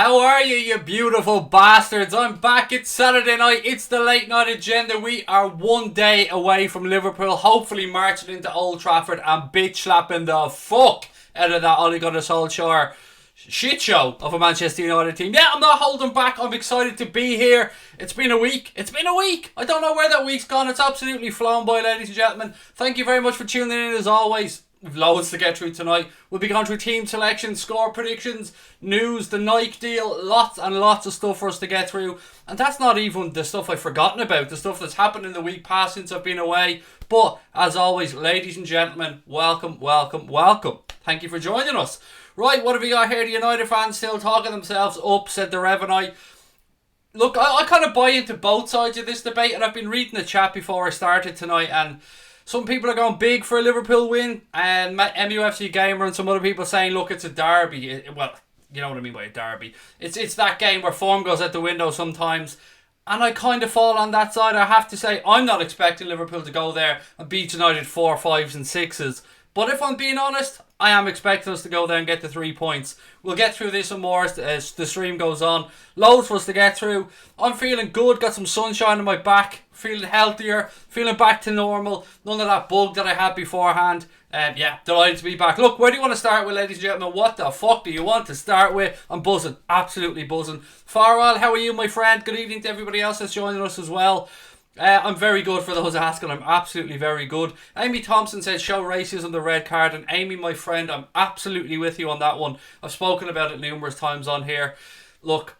How are you, you beautiful bastards? I'm back. It's Saturday night. It's the late night agenda. We are one day away from Liverpool, hopefully marching into Old Trafford and bitch slapping the fuck out of that Ole Gunnar Solskjaer shit show of a Manchester United team. Yeah, I'm not holding back. I'm excited to be here. It's been a week. I don't know where that week's gone. It's absolutely flown by, ladies and gentlemen. Thank you very much for tuning in as always. We've loads to get through tonight. We'll be going through team selection, score predictions, news, the Nike deal, lots and lots of stuff for us to get through. And that's not even the stuff I've forgotten about, the stuff that's happened in the week past since I've been away. But as always, ladies and gentlemen, welcome. Thank you for joining us. Right, what have we got here? The United fans still talking themselves up, said the Revenite. Look, I kind of buy into both sides of this debate, and I've been reading the chat before I started tonight, and some people are going big for a Liverpool win, and MUFC Gamer and some other people saying, look, it's a derby. Well, you know what I mean by a derby. It's that game where form goes out the window sometimes, and I kind of fall on that side. I have to say, I'm not expecting Liverpool to go there and beat United 4, 5s and 6s. But if I'm being honest, I am expecting us to go there and get the 3 points. We'll get through this and more as the stream goes on. Loads for us to get through. I'm feeling good, got some sunshine on my back, feeling healthier, feeling back to normal. None of that bug that I had beforehand. Yeah, delighted to be back. Look, where do you want to start with, ladies and gentlemen? What the fuck do you want to start with? I'm buzzing, absolutely buzzing. Farwell, how are you, my friend? Good evening to everybody else that's joining us as well. I'm very good for those asking. I'm absolutely very good. Amy Thompson says show racism the red card, and Amy, my friend, I'm absolutely with you on that one. I've spoken about it numerous times on here. Look,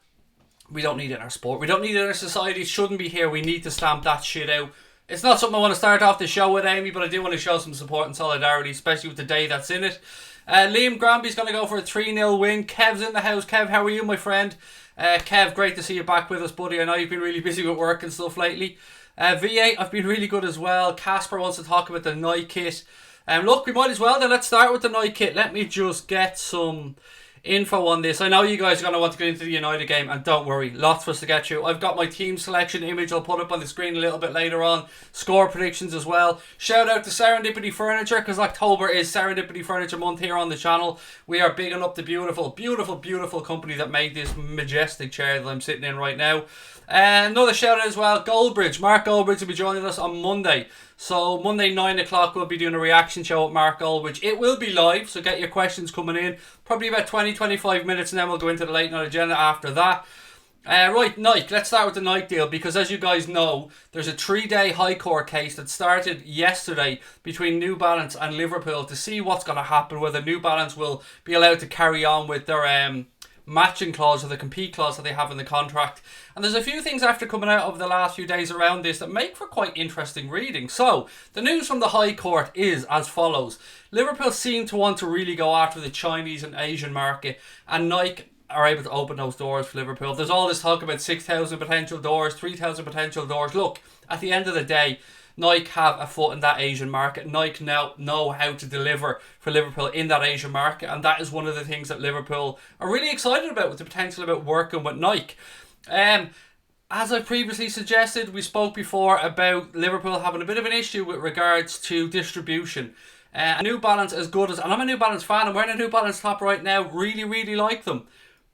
we don't need it in our sport. We don't need it in our society. It shouldn't be here. We need to stamp that shit out. It's not something I want to start off the show with, Amy, but I do want to show some support and solidarity, especially with the day that's in it. Liam Granby's going to go for a 3-0 win. Kev's in the house. Kev, how are you, my friend? Kev, great to see you back with us, buddy. I know you've been really busy with work and stuff lately. V8, I've been really good as well. Casper wants to talk about the Nike kit. Look, we might as well then. Let's start with the Nike kit. Let me just get some info on this. I know you guys are going to want to get into the United game, and don't worry, lots for us to get through. I've got my team selection image I'll put up on the screen a little bit later on. Score predictions as well. Shout out to Serendipity Furniture, because October is Serendipity Furniture month here on the channel. We are bigging up the beautiful company that made this majestic chair that I'm sitting in right now. Another shout out as well, Goldbridge. Mark Goldbridge will be joining us on Monday. So Monday 9 o'clock we'll be doing a reaction show with Mark Goldbridge. It will be live, so get your questions coming in. Probably about 20-25 minutes, and then we'll go into the late night agenda after that. Right, Nike. Let's start with the Nike deal, because as you guys know, there's a 3-day High Court case that started yesterday between New Balance and Liverpool to see what's going to happen, whether New Balance will be allowed to carry on with their matching clause or the compete clause that they have in the contract. And there's a few things after coming out over the last few days around this that make for quite interesting reading. So the news from the High Court is as follows. Liverpool seem to want to really go after the Chinese and Asian market, and Nike are able to open those doors for Liverpool. There's all this talk about 6,000 potential doors, 3,000 potential doors. Look, at the end of the day, Nike have a foot in that Asian market. Nike now know how to deliver for Liverpool in that Asian market, and that is one of the things that Liverpool are really excited about, with the potential about working with Nike. As I previously suggested, we spoke before about Liverpool having a bit of an issue with regards to distribution. New Balance, as good as, and I'm a New Balance fan, I'm wearing a New Balance top right now, really like them,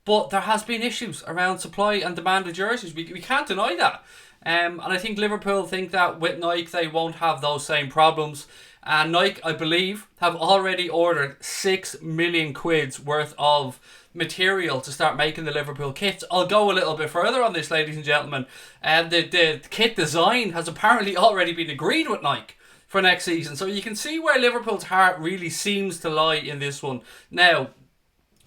but there has been issues around supply and demand of jerseys. We can't deny that. And I think Liverpool think that with Nike they won't have those same problems. And Nike, I believe, have already ordered 6 million quid's worth of material to start making the Liverpool kits. I'll go a little bit further on this, ladies and gentlemen. And the kit design has apparently already been agreed with Nike for next season. So you can see where Liverpool's heart really seems to lie in this one. Now,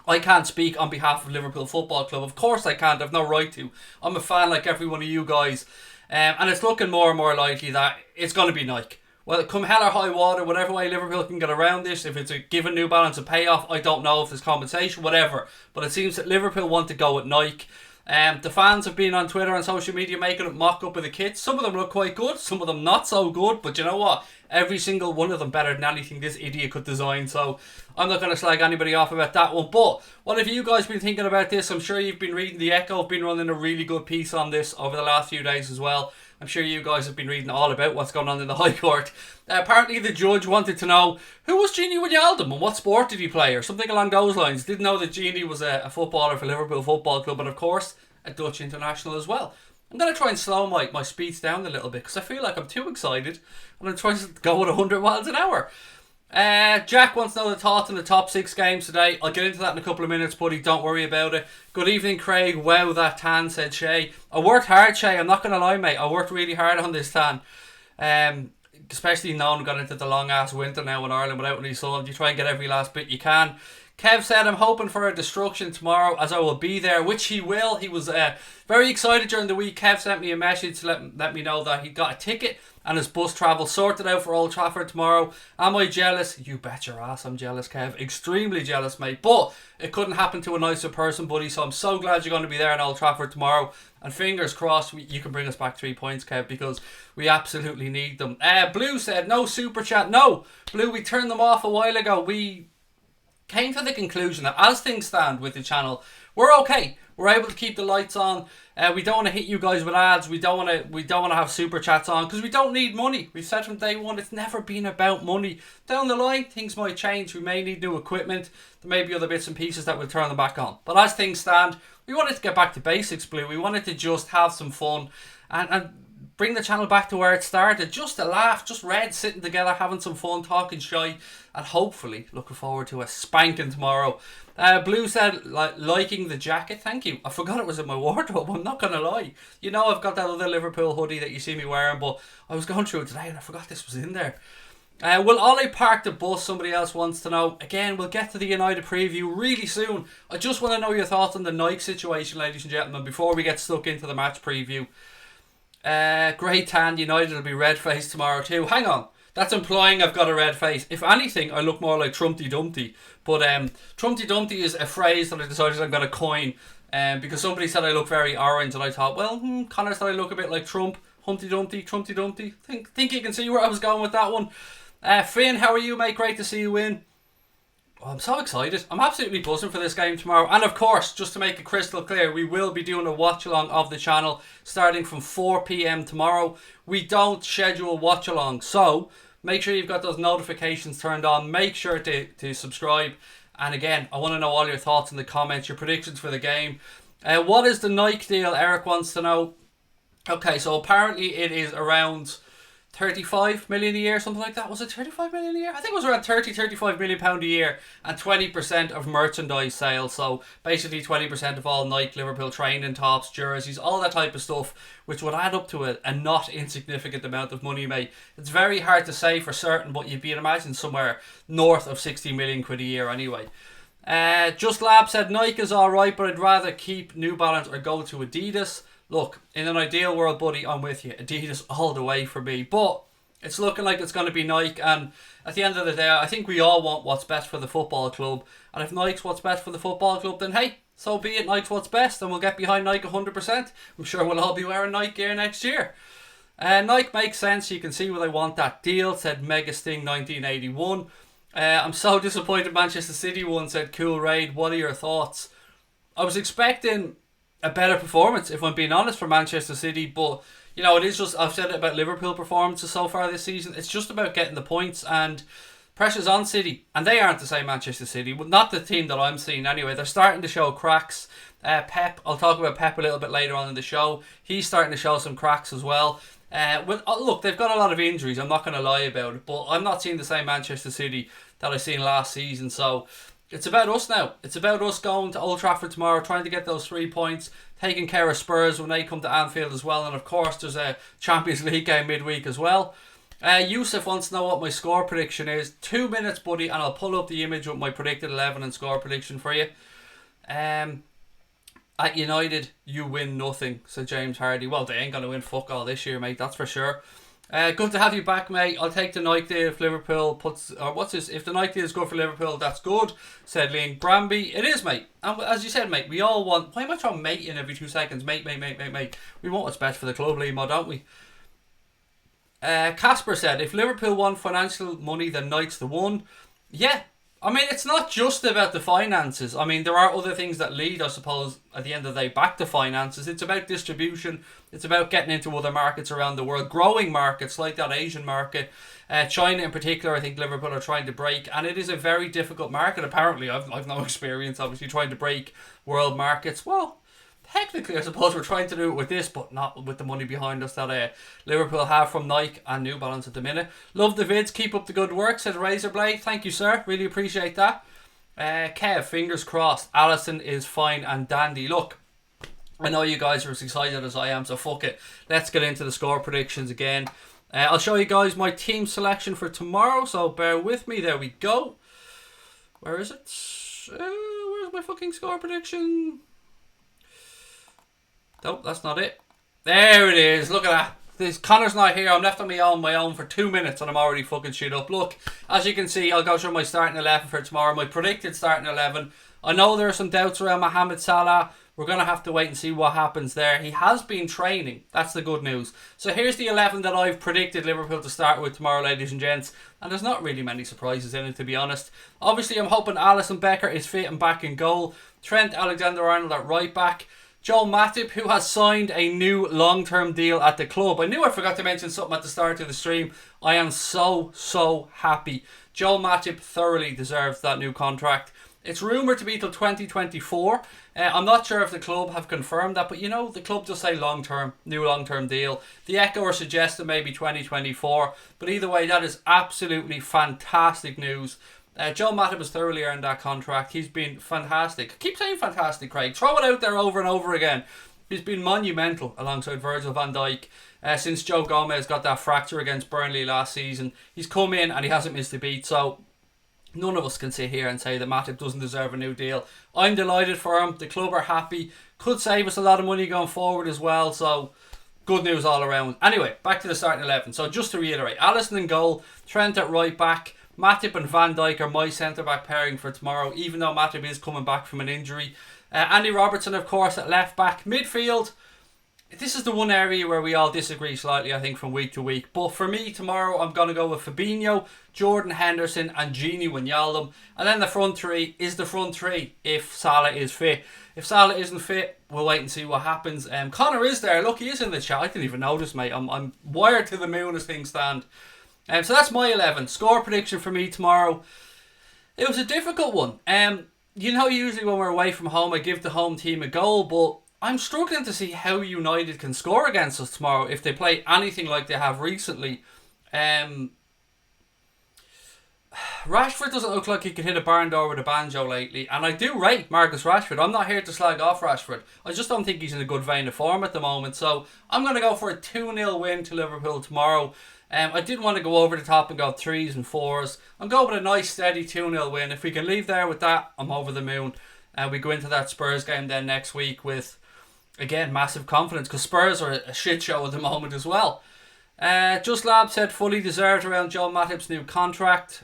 I can't speak on behalf of Liverpool Football Club. Of course I can't. I've no right to. I'm a fan like every one of you guys. And it's looking more and more likely that it's going to be Nike. Well, come hell or high water, whatever way Liverpool can get around this, if it's a given New Balance a payoff, I don't know if there's compensation, whatever. But it seems that Liverpool want to go with Nike. The fans have been on Twitter and social media making up mock-up of the kits. Some of them look quite good, some of them not so good. But you know what? Every single one of them better than anything this idiot could design. So I'm not going to slag anybody off about that one. But what have you guys been thinking about this? I'm sure you've been reading The Echo. I've been running a really good piece on this over the last few days as well. I'm sure you guys have been reading all about what's going on in the High Court. Apparently the judge wanted to know who was Gini Wijnaldum and what sport did he play, or something along those lines. Didn't know that Gini was a footballer for Liverpool Football Club, and of course a Dutch international as well. I'm going to try and slow my speeds down a little bit because I feel like I'm too excited and I'm trying to go at 100 miles an hour. Jack wants to know the thoughts on the top 6 games today. I'll get into that in a couple of minutes, buddy. Don't worry about it. Good evening, Craig. Wow, that tan, said Shay. I worked hard, Shay. I'm not going to lie, mate. I worked really hard on this tan. Especially knowing we got into the long ass winter now in Ireland without any sun. You try and get every last bit you can. Kev said, I'm hoping for a destruction tomorrow as I will be there, which he will. He was very excited during the week. Kev sent me a message to let me know that he got a ticket and his bus travel sorted out for Old Trafford tomorrow. Am I jealous? You bet your ass I'm jealous, Kev. Extremely jealous, mate. But it couldn't happen to a nicer person, buddy. So I'm so glad you're going to be there in Old Trafford tomorrow. And fingers crossed you can bring us back 3 points, Kev, because we absolutely need them. Blue said, no super chat. No, Blue, we turned them off a while ago. We came to the conclusion that as things stand with the channel, we're okay. We're able to keep the lights on. We don't want to hit you guys with ads. We don't want to have super chats on because we don't need money. We've said from day one it's never been about money. Down the line things might change. We may need new equipment. There may be other bits and pieces that will turn them back on. But as things stand, we wanted to get back to basics, Blue. We wanted to just have some fun and bring the channel back to where it started. Just a laugh, just Red sitting together, having some fun, talking shy, and hopefully looking forward to a spanking tomorrow. Blue said, liking the jacket. Thank you. I forgot it was in my wardrobe. I'm not going to lie. You know, I've got that other Liverpool hoodie that you see me wearing, but I was going through it today and I forgot this was in there. Will Ollie park the bus? Somebody else wants to know. Again, we'll get to the United preview really soon. I just want to know your thoughts on the Nike situation, ladies and gentlemen, before we get stuck into the match preview. Great tan. United will be red faced tomorrow too. Hang on. That's implying I've got a red face. If anything, I look more like Trumpty Dumpty. But Trumpty Dumpty is a phrase that I decided I'm going to coin because somebody said I look very orange and I thought, well, Connor said I look a bit like Trump. Humpty Dumpty, Trumpty Dumpty. Think you can see where I was going with that one. Finn, how are you, mate? Great to see you in. Oh, I'm so excited. I'm absolutely buzzing for this game tomorrow. And of course, just to make it crystal clear, we will be doing a watch along of the channel starting from 4 p.m. tomorrow. We don't schedule watch along, so make sure you've got those notifications turned on. Make sure to subscribe. And again, I want to know all your thoughts in the comments, your predictions for the game. What is the Nike deal? Eric wants to know. Okay, so apparently it is around 35 million a year, something like that. Was it 35 million a year? I think it was around 35 million pound a year, and 20% of merchandise sales. So basically 20% of all Nike Liverpool training tops, jerseys, all that type of stuff, which would add up to a not insignificant amount of money, mate. It's very hard to say for certain, but you'd be imagining somewhere north of 60 million quid a year anyway. Just Lab said Nike is alright, but I'd rather keep New Balance or go to Adidas. Look, in an ideal world, buddy, I'm with you. Adidas all the way for me. But it's looking like it's going to be Nike. And at the end of the day, I think we all want what's best for the football club. And if Nike's what's best for the football club, then hey, so be it. Nike's what's best. And we'll get behind Nike 100%. I'm sure we'll all be wearing Nike gear next year. Nike makes sense. You can see where they want that deal, said Mega Sting 1981. I'm so disappointed Manchester City won, said Cool Raid. What are your thoughts? I was expecting a better performance, if I'm being honest, for Manchester City, but you know, it is just, I've said it about Liverpool performances so far this season, it's just about getting the points, and pressure's on City, and they aren't the same Manchester City, well, not the team that I'm seeing anyway. They're starting to show cracks. Pep, I'll talk about Pep a little bit later on in the show. He's starting to show some cracks as well. Look, they've got a lot of injuries, I'm not going to lie about it, but I'm not seeing the same Manchester City that I seen last season, so it's about us now. It's about us going to Old Trafford tomorrow, trying to get those 3 points, taking care of Spurs when they come to Anfield as well. And of course, there's a Champions League game midweek as well. Yusuf wants to know what my score prediction is. 2 minutes, buddy, and I'll pull up the image with my predicted 11 and score prediction for you. At United, you win nothing, said James Hardy. Well, they ain't going to win fuck all this year, mate, that's for sure. Good to have you back, mate. I'll take the Nike deal if Liverpool puts... Or what's this? If the Nike deal is good for Liverpool, that's good, said Liam Granby. It is, mate. And as you said, mate, we all want... Why am I throwing mate in every 2 seconds? Mate. We want what's best for the club, Liam, don't we? Casper said, if Liverpool want financial money, then Nike's the one. Yeah, I mean, it's not just about the finances. I mean, there are other things that lead, I suppose, at the end of the day, back to finances. It's about distribution. It's about getting into other markets around the world, growing markets like that Asian market. China in particular, I think Liverpool are trying to break, and it is a very difficult market. Apparently, I've no experience, obviously, trying to break world markets. Well, technically, I suppose we're trying to do it with this, but not with the money behind us that Liverpool have from Nike and New Balance at the minute. Love the vids. Keep up the good work, says Razorblade. Thank you, sir. Really appreciate that. Kev, fingers crossed. Alisson is fine and dandy. Look, I know you guys are as excited as I am, so fuck it. Let's get into the score predictions again. I'll show you guys my team selection for tomorrow, so bear with me. There we go. Where is it? Where's my fucking score prediction? Nope, that's not it. There it is. Look at that. Connor's not here. I'm left on my own for 2 minutes and I'm already fucking shit up. Look, as you can see, I'll go through my starting 11 for tomorrow. My predicted starting 11. I know there are some doubts around Mohamed Salah. We're going to have to wait and see what happens there. He has been training. That's the good news. So here's the 11 that I've predicted Liverpool to start with tomorrow, ladies and gents. And there's not really many surprises in it, to be honest. Obviously, I'm hoping Alisson Becker is fit and back in goal. Trent Alexander-Arnold at right back. Joel Matip, who has signed a new long-term deal at the club. I knew I forgot to mention something at the start of the stream. I am so happy. Joel Matip thoroughly deserves that new contract. It's rumoured to be till 2024. I'm not sure if the club have confirmed that, but you know, the club just say long-term, new long-term deal. The Echo are suggesting maybe 2024, but either way, that is absolutely fantastic news. Joel Matip has thoroughly earned that contract. He's been fantastic. I keep saying fantastic, Craig. Throw it out there over and over again. He's been monumental alongside Virgil van Dijk since Joe Gomez got that fracture against Burnley last season. He's come in and he hasn't missed a beat, so none of us can sit here and say that Matip doesn't deserve a new deal. I'm delighted for him. The club are happy. Could save us a lot of money going forward as well, so good news all around. Anyway, back to the starting 11. So just to reiterate, Alisson in goal, Trent at right back, Matip and Van Dijk are my centre-back pairing for tomorrow, even though Matip is coming back from an injury. Andy Robertson, of course, at left-back. Midfield, this is the one area where we all disagree slightly, I think, from week to week. But for me, tomorrow, I'm going to go with Fabinho, Jordan Henderson and Gini Wijnaldum. And then the front three is the front three if Salah is fit. If Salah isn't fit, we'll wait and see what happens. Connor is there. Look, he is in the chat. I didn't even notice, mate. I'm wired to the moon as things stand. So that's my 11. Score prediction for me tomorrow. It was a difficult one. You know, usually when we're away from home, I give the home team a goal, but I'm struggling to see how United can score against us tomorrow if they play anything like they have recently. Rashford doesn't look like he could hit a barn door with a banjo lately, and I do rate Marcus Rashford. I'm not here to slag off Rashford. I just don't think he's in a good vein of form at the moment, so I'm going to go for a 2-0 win to Liverpool tomorrow. I didn't want to go over the top and go 3s and 4s. I'm going with a nice steady 2-0 win. If we can leave there with that, I'm over the moon. We go into that Spurs game then next week with, again, massive confidence, because Spurs are a shit show at the moment as well. Just Lab said fully deserved around Joel Matip's new contract.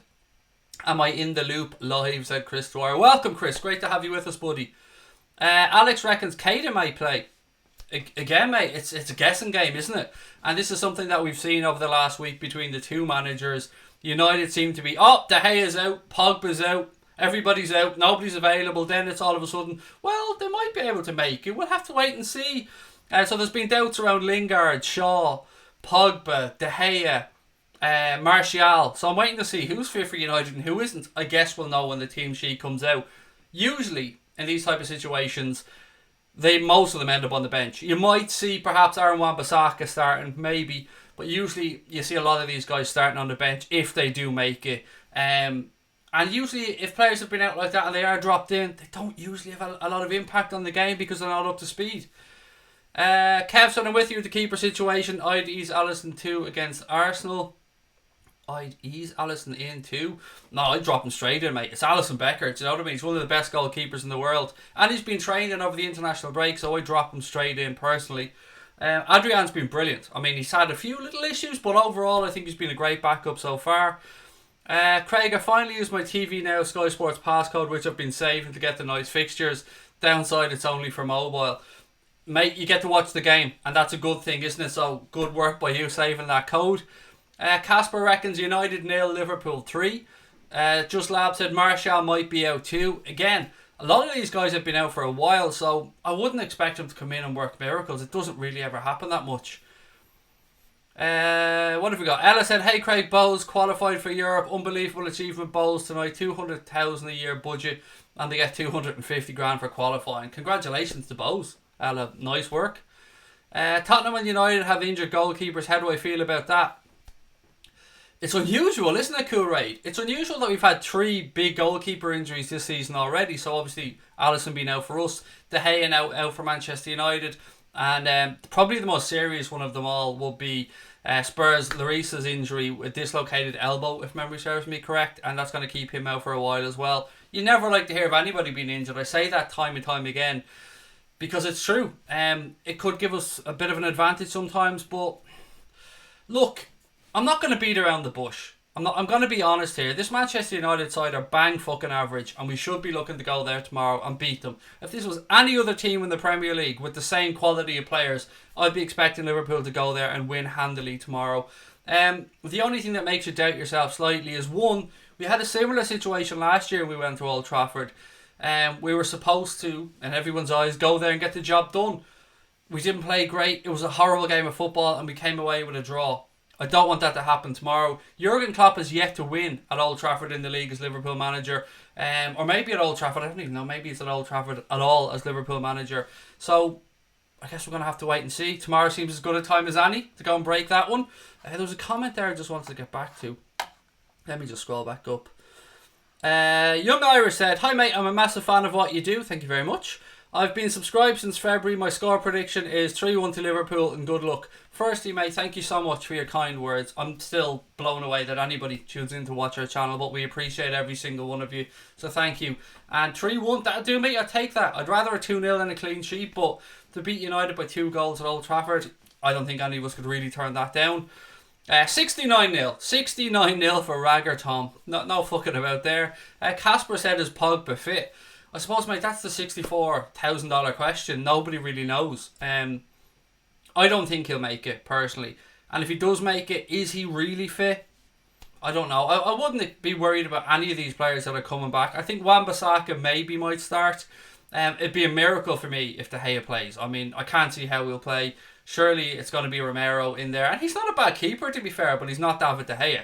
Am I in the loop live, said Chris Dwyer. Welcome, Chris. Great to have you with us, buddy. Alex reckons Keita may play. Again, mate, it's a guessing game, isn't it? And this is something that we've seen over the last week between the two managers. United seem to be, De Gea's out, Pogba's out, everybody's out, nobody's available. Then it's all of a sudden, well, they might be able to make it. We'll have to wait and see. So there's been doubts around Lingard, Shaw, Pogba, De Gea, Martial. So I'm waiting to see who's fit for United and who isn't. I guess we'll know when the team sheet comes out. Usually, in these type of situations, most of them end up on the bench. You might see perhaps Aaron Wan-Bissaka starting, maybe, but usually you see a lot of these guys starting on the bench if they do make it. And usually if players have been out like that and they are dropped in, they don't usually have a lot of impact on the game because they're not up to speed. Kev, so I'm with you with the keeper situation. I'd ease Alisson 2 against Arsenal. I'd ease Alisson in too. No, I'd drop him straight in, mate. It's Alisson Becker, do you know what I mean? He's one of the best goalkeepers in the world. And he's been training over the international break, so I'd drop him straight in personally. Adrian's been brilliant. I mean, he's had a few little issues, but overall I think he's been a great backup so far. Craig, I finally used my TV Now Sky Sports passcode, which I've been saving to get the nice fixtures. Downside, it's only for mobile. Mate, you get to watch the game, and that's a good thing, isn't it? So good work by you saving that code. Casper reckons United 0, Liverpool 3. Just Lab said Martial might be out too. Again, a lot of these guys have been out for a while, so I wouldn't expect them to come in and work miracles. It doesn't really ever happen that much. What have we got? Ella said, hey Craig, Bowles qualified for Europe. Unbelievable achievement, Bowles tonight. 200,000 a year budget, and they get 250 grand for qualifying. Congratulations to Bowles. Ella, nice work. Tottenham and United have injured goalkeepers. How do I feel about that? It's unusual, isn't it, Cool Raid? It's unusual that we've had 3 big goalkeeper injuries this season already. So obviously Alisson being out for us, De Gea out for Manchester United, and probably the most serious one of them all will be Spurs' Larissa's injury with dislocated elbow, if memory serves me correct, and that's going to keep him out for a while as well. You never like to hear of anybody being injured. I say that time and time again because it's true. It could give us a bit of an advantage sometimes, but look, I'm not going to beat around the bush. I'm going to be honest here. This Manchester United side are bang fucking average, and we should be looking to go there tomorrow and beat them. If this was any other team in the Premier League with the same quality of players, I'd be expecting Liverpool to go there and win handily tomorrow. The only thing that makes you doubt yourself slightly is, one, we had a similar situation last year when we went to Old Trafford. We were supposed to, in everyone's eyes, go there and get the job done. We didn't play great. It was a horrible game of football, and we came away with a draw. I don't want that to happen tomorrow. Jurgen Klopp has yet to win at Old Trafford in the league as Liverpool manager. Or maybe at Old Trafford. I don't even know. Maybe it's at Old Trafford at all as Liverpool manager. So I guess we're going to have to wait and see. Tomorrow seems as good a time as any to go and break that one. There was a comment there I just wanted to get back to. Let me just scroll back up. Young Irish said, hi mate, I'm a massive fan of what you do. Thank you very much. I've been subscribed since February. My score prediction is 3-1 to Liverpool, and good luck. Firstly, mate, thank you so much for your kind words. I'm still blown away that anybody tunes in to watch our channel, but we appreciate every single one of you. So thank you. And 3-1, that'll do, mate. I'd take that. I'd rather a 2-0 than a clean sheet, but to beat United by 2 goals at Old Trafford, I don't think any of us could really turn that down. 69-0. 69-0 for Ragger Tom. No fucking about there. Casper said, is Pogba fit? I suppose, mate, that's the $64,000 question. Nobody really knows. I don't think he'll make it, personally. And if he does make it, is he really fit? I don't know. I wouldn't be worried about any of these players that are coming back. I think Wan-Bissaka maybe might start. It'd be a miracle for me if De Gea plays. I mean, I can't see how he'll play. Surely it's going to be Romero in there. And he's not a bad keeper, to be fair, but he's not David De Gea.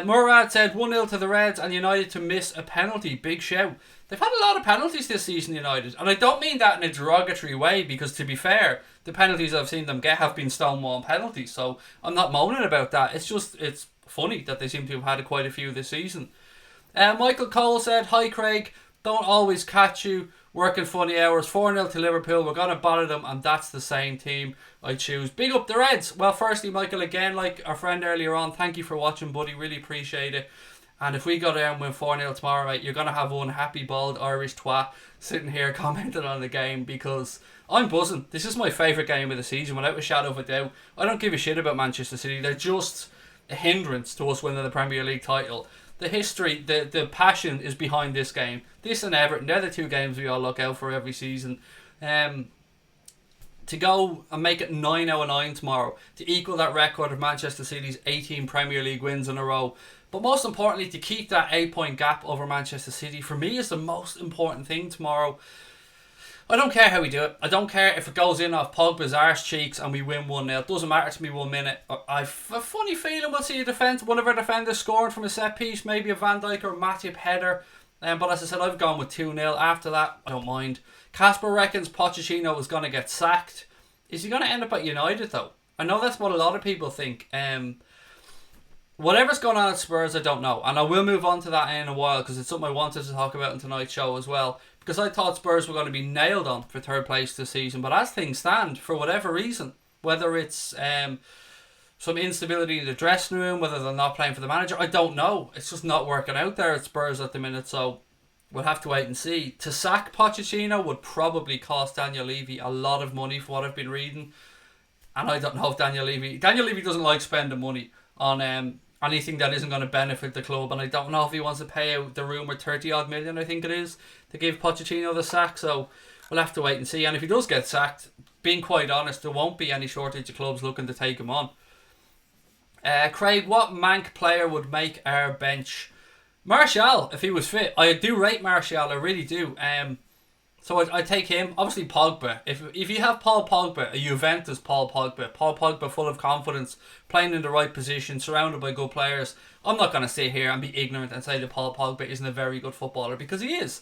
Murad said 1-0 to the Reds and United to miss a penalty. Big shout. They've had a lot of penalties this season, United. And I don't mean that in a derogatory way, because to be fair, the penalties I've seen them get have been stonewall penalties. So I'm not moaning about that. It's funny that they seem to have had quite a few this season. Michael Cole said, hi Craig, don't always catch you working funny hours. 4-0 to Liverpool. We're going to bother them, and that's the same team I choose. Big up the Reds. Well, firstly, Michael, again, like our friend earlier on, thank you for watching, buddy. Really appreciate it. And if we go down and win 4-0 tomorrow, mate, you're going to have one happy, bald Irish twat sitting here commenting on the game, because I'm buzzing. This is my favourite game of the season, without a shadow of a doubt. I don't give a shit about Manchester City. They're just a hindrance to us winning the Premier League title. The history, the passion is behind this game. This and Everton, they're the 2 games we all look out for every season. To go and make it 9-9 tomorrow, to equal that record of Manchester City's 18 Premier League wins in a row. But most importantly, to keep that 8-point gap over Manchester City, for me, is the most important thing tomorrow. I don't care how we do it. I don't care if it goes in off Pogba's arse cheeks and we win 1-0. It doesn't matter to me 1 minute. I've a funny feeling we'll see one of our defenders scoring from a set piece, maybe a Van Dijk or a Matip header. But as I said, I've gone with 2-0. After that, I don't mind. Casper reckons Pochettino is going to get sacked. Is he going to end up at United, though? I know that's what a lot of people think. Whatever's going on at Spurs, I don't know. And I will move on to that in a while, because it's something I wanted to talk about in tonight's show as well. Because I thought Spurs were going to be nailed on for 3rd place this season. But as things stand, for whatever reason, whether it's some instability in the dressing room, whether they're not playing for the manager, I don't know. It's just not working out there at Spurs at the minute. So we'll have to wait and see. To sack Pochettino would probably cost Daniel Levy a lot of money, for what I've been reading. And I don't know if Daniel Levy doesn't like spending money on anything that isn't going to benefit the club, and I don't know if he wants to pay out the rumoured 30-odd million, I think it is, to give Pochettino the sack. So we'll have to wait and see. And if he does get sacked, being quite honest, there won't be any shortage of clubs looking to take him on. Craig, what mank player would make our bench? Martial, if he was fit, I do rate Martial. I really do. So I take him. Obviously Pogba. If you have Paul Pogba, a Juventus Paul Pogba full of confidence, playing in the right position, surrounded by good players, I'm not going to sit here and be ignorant and say that Paul Pogba isn't a very good footballer, because he is.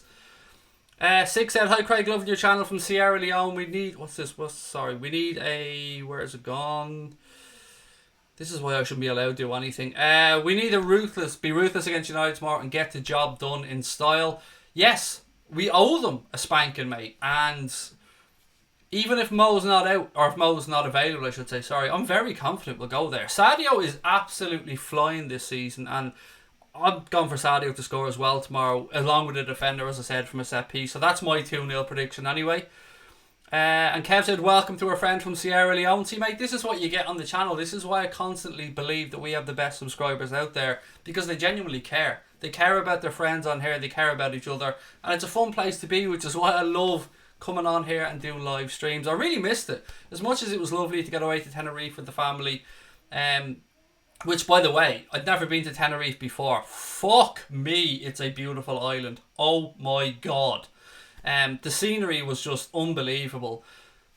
6 said, hi Craig, loving your channel from Sierra Leone. We need, we need a, where is it gone? This is why I shouldn't be allowed to do anything. We need be ruthless against United tomorrow and get the job done in style. Yes, we owe them a spanking, mate. And even if Mo's not out, or if Mo's not available, I should say, sorry, I'm very confident we'll go there. Sadio is absolutely flying this season, and I'm going for Sadio to score as well tomorrow, along with a defender, as I said, from a set piece. So that's my 2-0 prediction anyway. And Kev said, welcome to our friend from Sierra Leone. See, mate, this is what you get on the channel. This is why I constantly believe that we have the best subscribers out there, because they genuinely care. They care about their friends on here. They care about each other. And it's a fun place to be, which is why I love coming on here and doing live streams. I really missed it. As much as it was lovely to get away to Tenerife with the family, which, by the way, I'd never been to Tenerife before. Fuck me, it's a beautiful island. Oh my God. The scenery was just unbelievable.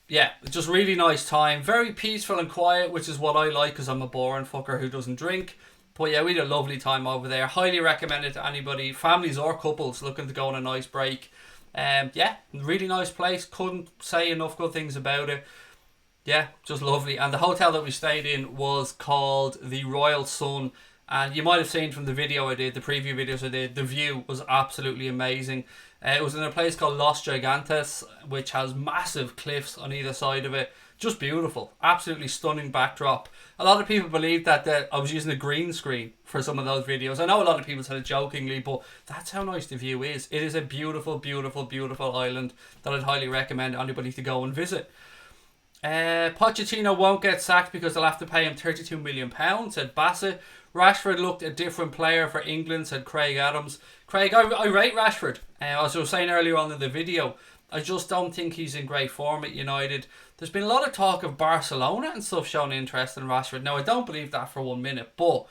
Yeah, just really nice time. Very peaceful and quiet, which is what I like, because I'm a boring fucker who doesn't drink. But yeah, we had a lovely time over there. Highly recommend it to anybody, families or couples looking to go on a nice break. Yeah, really nice place. Couldn't say enough good things about it. Yeah, just lovely. And the hotel that we stayed in was called the Royal Sun. And you might have seen from the video I did, the preview videos I did, the view was absolutely amazing. It was in a place called Los Gigantes, which has massive cliffs on either side of it. Just beautiful. Absolutely stunning backdrop. A lot of people believe that I was using a green screen for some of those videos. I know a lot of people said it jokingly, but that's how nice the view is. It is a beautiful, beautiful, beautiful island that I'd highly recommend anybody to go and visit. Pochettino won't get sacked because they'll have to pay him £32 million, said Bassett. Rashford looked a different player for England, said Craig Adams. Craig, I rate Rashford. As I was saying earlier on in the video, I just don't think he's in great form at United. There's been a lot of talk of Barcelona and stuff showing interest in Rashford. Now, I don't believe that for 1 minute, but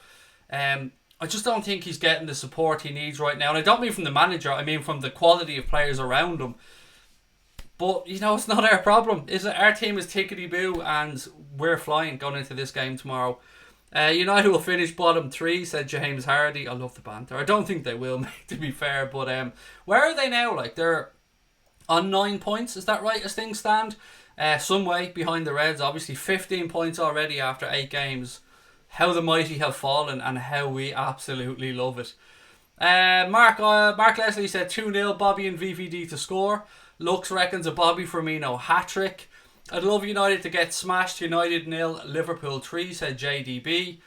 I just don't think he's getting the support he needs right now. And I don't mean from the manager, I mean from the quality of players around him. But, you know, it's not our problem. Our team is tickety-boo and we're flying going into this game tomorrow. United will finish bottom 3, said James Hardy. I love the banter. I don't think they will, mate, to be fair. But where are they now? Like, they're on 9 points, is that right, as things stand? Some way behind the Reds, obviously 15 points already after 8 games. How the mighty have fallen and how we absolutely love it. Mark Leslie said 2-0 Bobby and VVD to score. Lux reckons a Bobby Firmino hat-trick. I'd love United to get smashed. United 0, Liverpool 3, said JDB.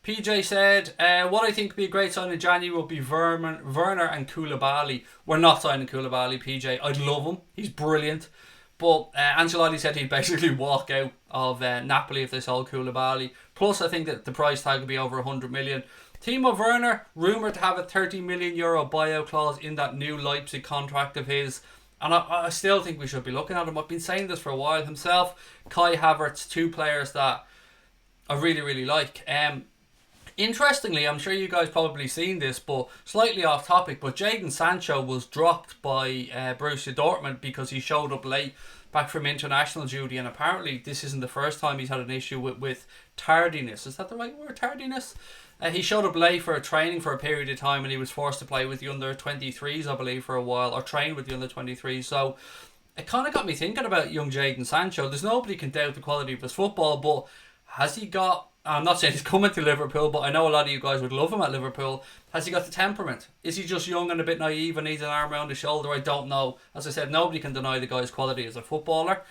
PJ said, what I think would be a great sign in January will be Werner and Koulibaly. We're not signing Koulibaly, PJ. I'd love him. He's brilliant. But Ancelotti said he'd basically walk out of Napoli if they sold Koulibaly. Plus, I think that the price tag would be over 100 million. Timo Werner, rumoured to have a €30 million buyout clause in that new Leipzig contract of his. And I still think we should be looking at him. I've been saying this for a while. Himself, Kai Havertz, 2 players that I really, really like. Interestingly, I'm sure you guys probably seen this, but slightly off topic, but Jadon Sancho was dropped by Borussia Dortmund because he showed up late back from international duty, and apparently this isn't the first time he's had an issue with tardiness. Is that the right word, tardiness? He showed up late for a training for a period of time and he was forced to play with the under-23s, I believe, for a while, or train with the under-23s. So it kind of got me thinking about young Jadon Sancho. There's nobody can doubt the quality of his football, but has he got... I'm not saying he's coming to Liverpool, but I know a lot of you guys would love him at Liverpool. Has he got the temperament? Is he just young and a bit naive and needs an arm around his shoulder? I don't know. As I said, nobody can deny the guy's quality as a footballer.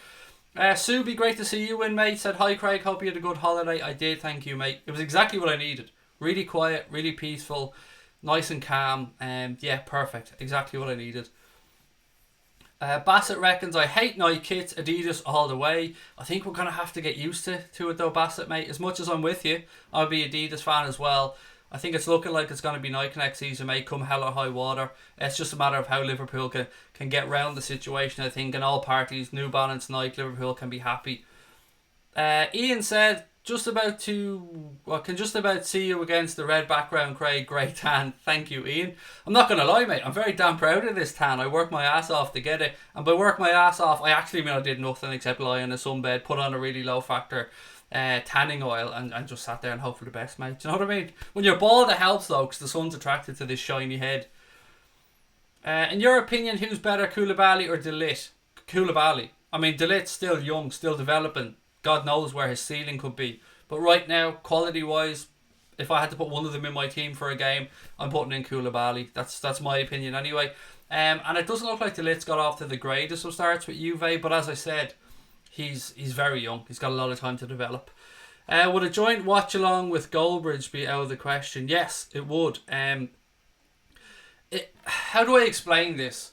Subi, great to see you in, mate. Said, hi Craig, hope you had a good holiday. I did, thank you, mate. It was exactly what I needed. Really quiet, really peaceful, nice and calm. Yeah, perfect. Exactly what I needed. Bassett reckons, I hate Nike kits, Adidas all the way. I think we're going to have to get used to it though, Bassett, mate. As much as I'm with you, I'll be Adidas fan as well. I think it's looking like it's going to be Nike next season, mate, come hell or high water. It's just a matter of how Liverpool can get round the situation, I think, and all parties, New Balance, Nike, Liverpool can be happy. Ian said, can just about see you against the red background, Craig. Great tan. Thank you, Ian. I'm not going to lie, mate. I'm very damn proud of this tan. I worked my ass off to get it. And by work my ass off, I did nothing except lie in a sunbed, put on a really low factor tanning oil and just sat there and hope for the best, mate. Do you know what I mean? When you're bald, it helps though, because the sun's attracted to this shiny head. In your opinion, who's better, Koulibaly or De Ligt? Koulibaly. I mean, De Ligt's still young, still developing. God knows where his ceiling could be. But right now, quality-wise, if I had to put one of them in my team for a game, I'm putting in Koulibaly. That's my opinion anyway. And it doesn't look like De Ligt's got off to the greatest of starts with Juve, but as I said, he's very young. He's got a lot of time to develop. Would a joint watch-along with Goldbridge be out of the question? Yes, it would. How do I explain this?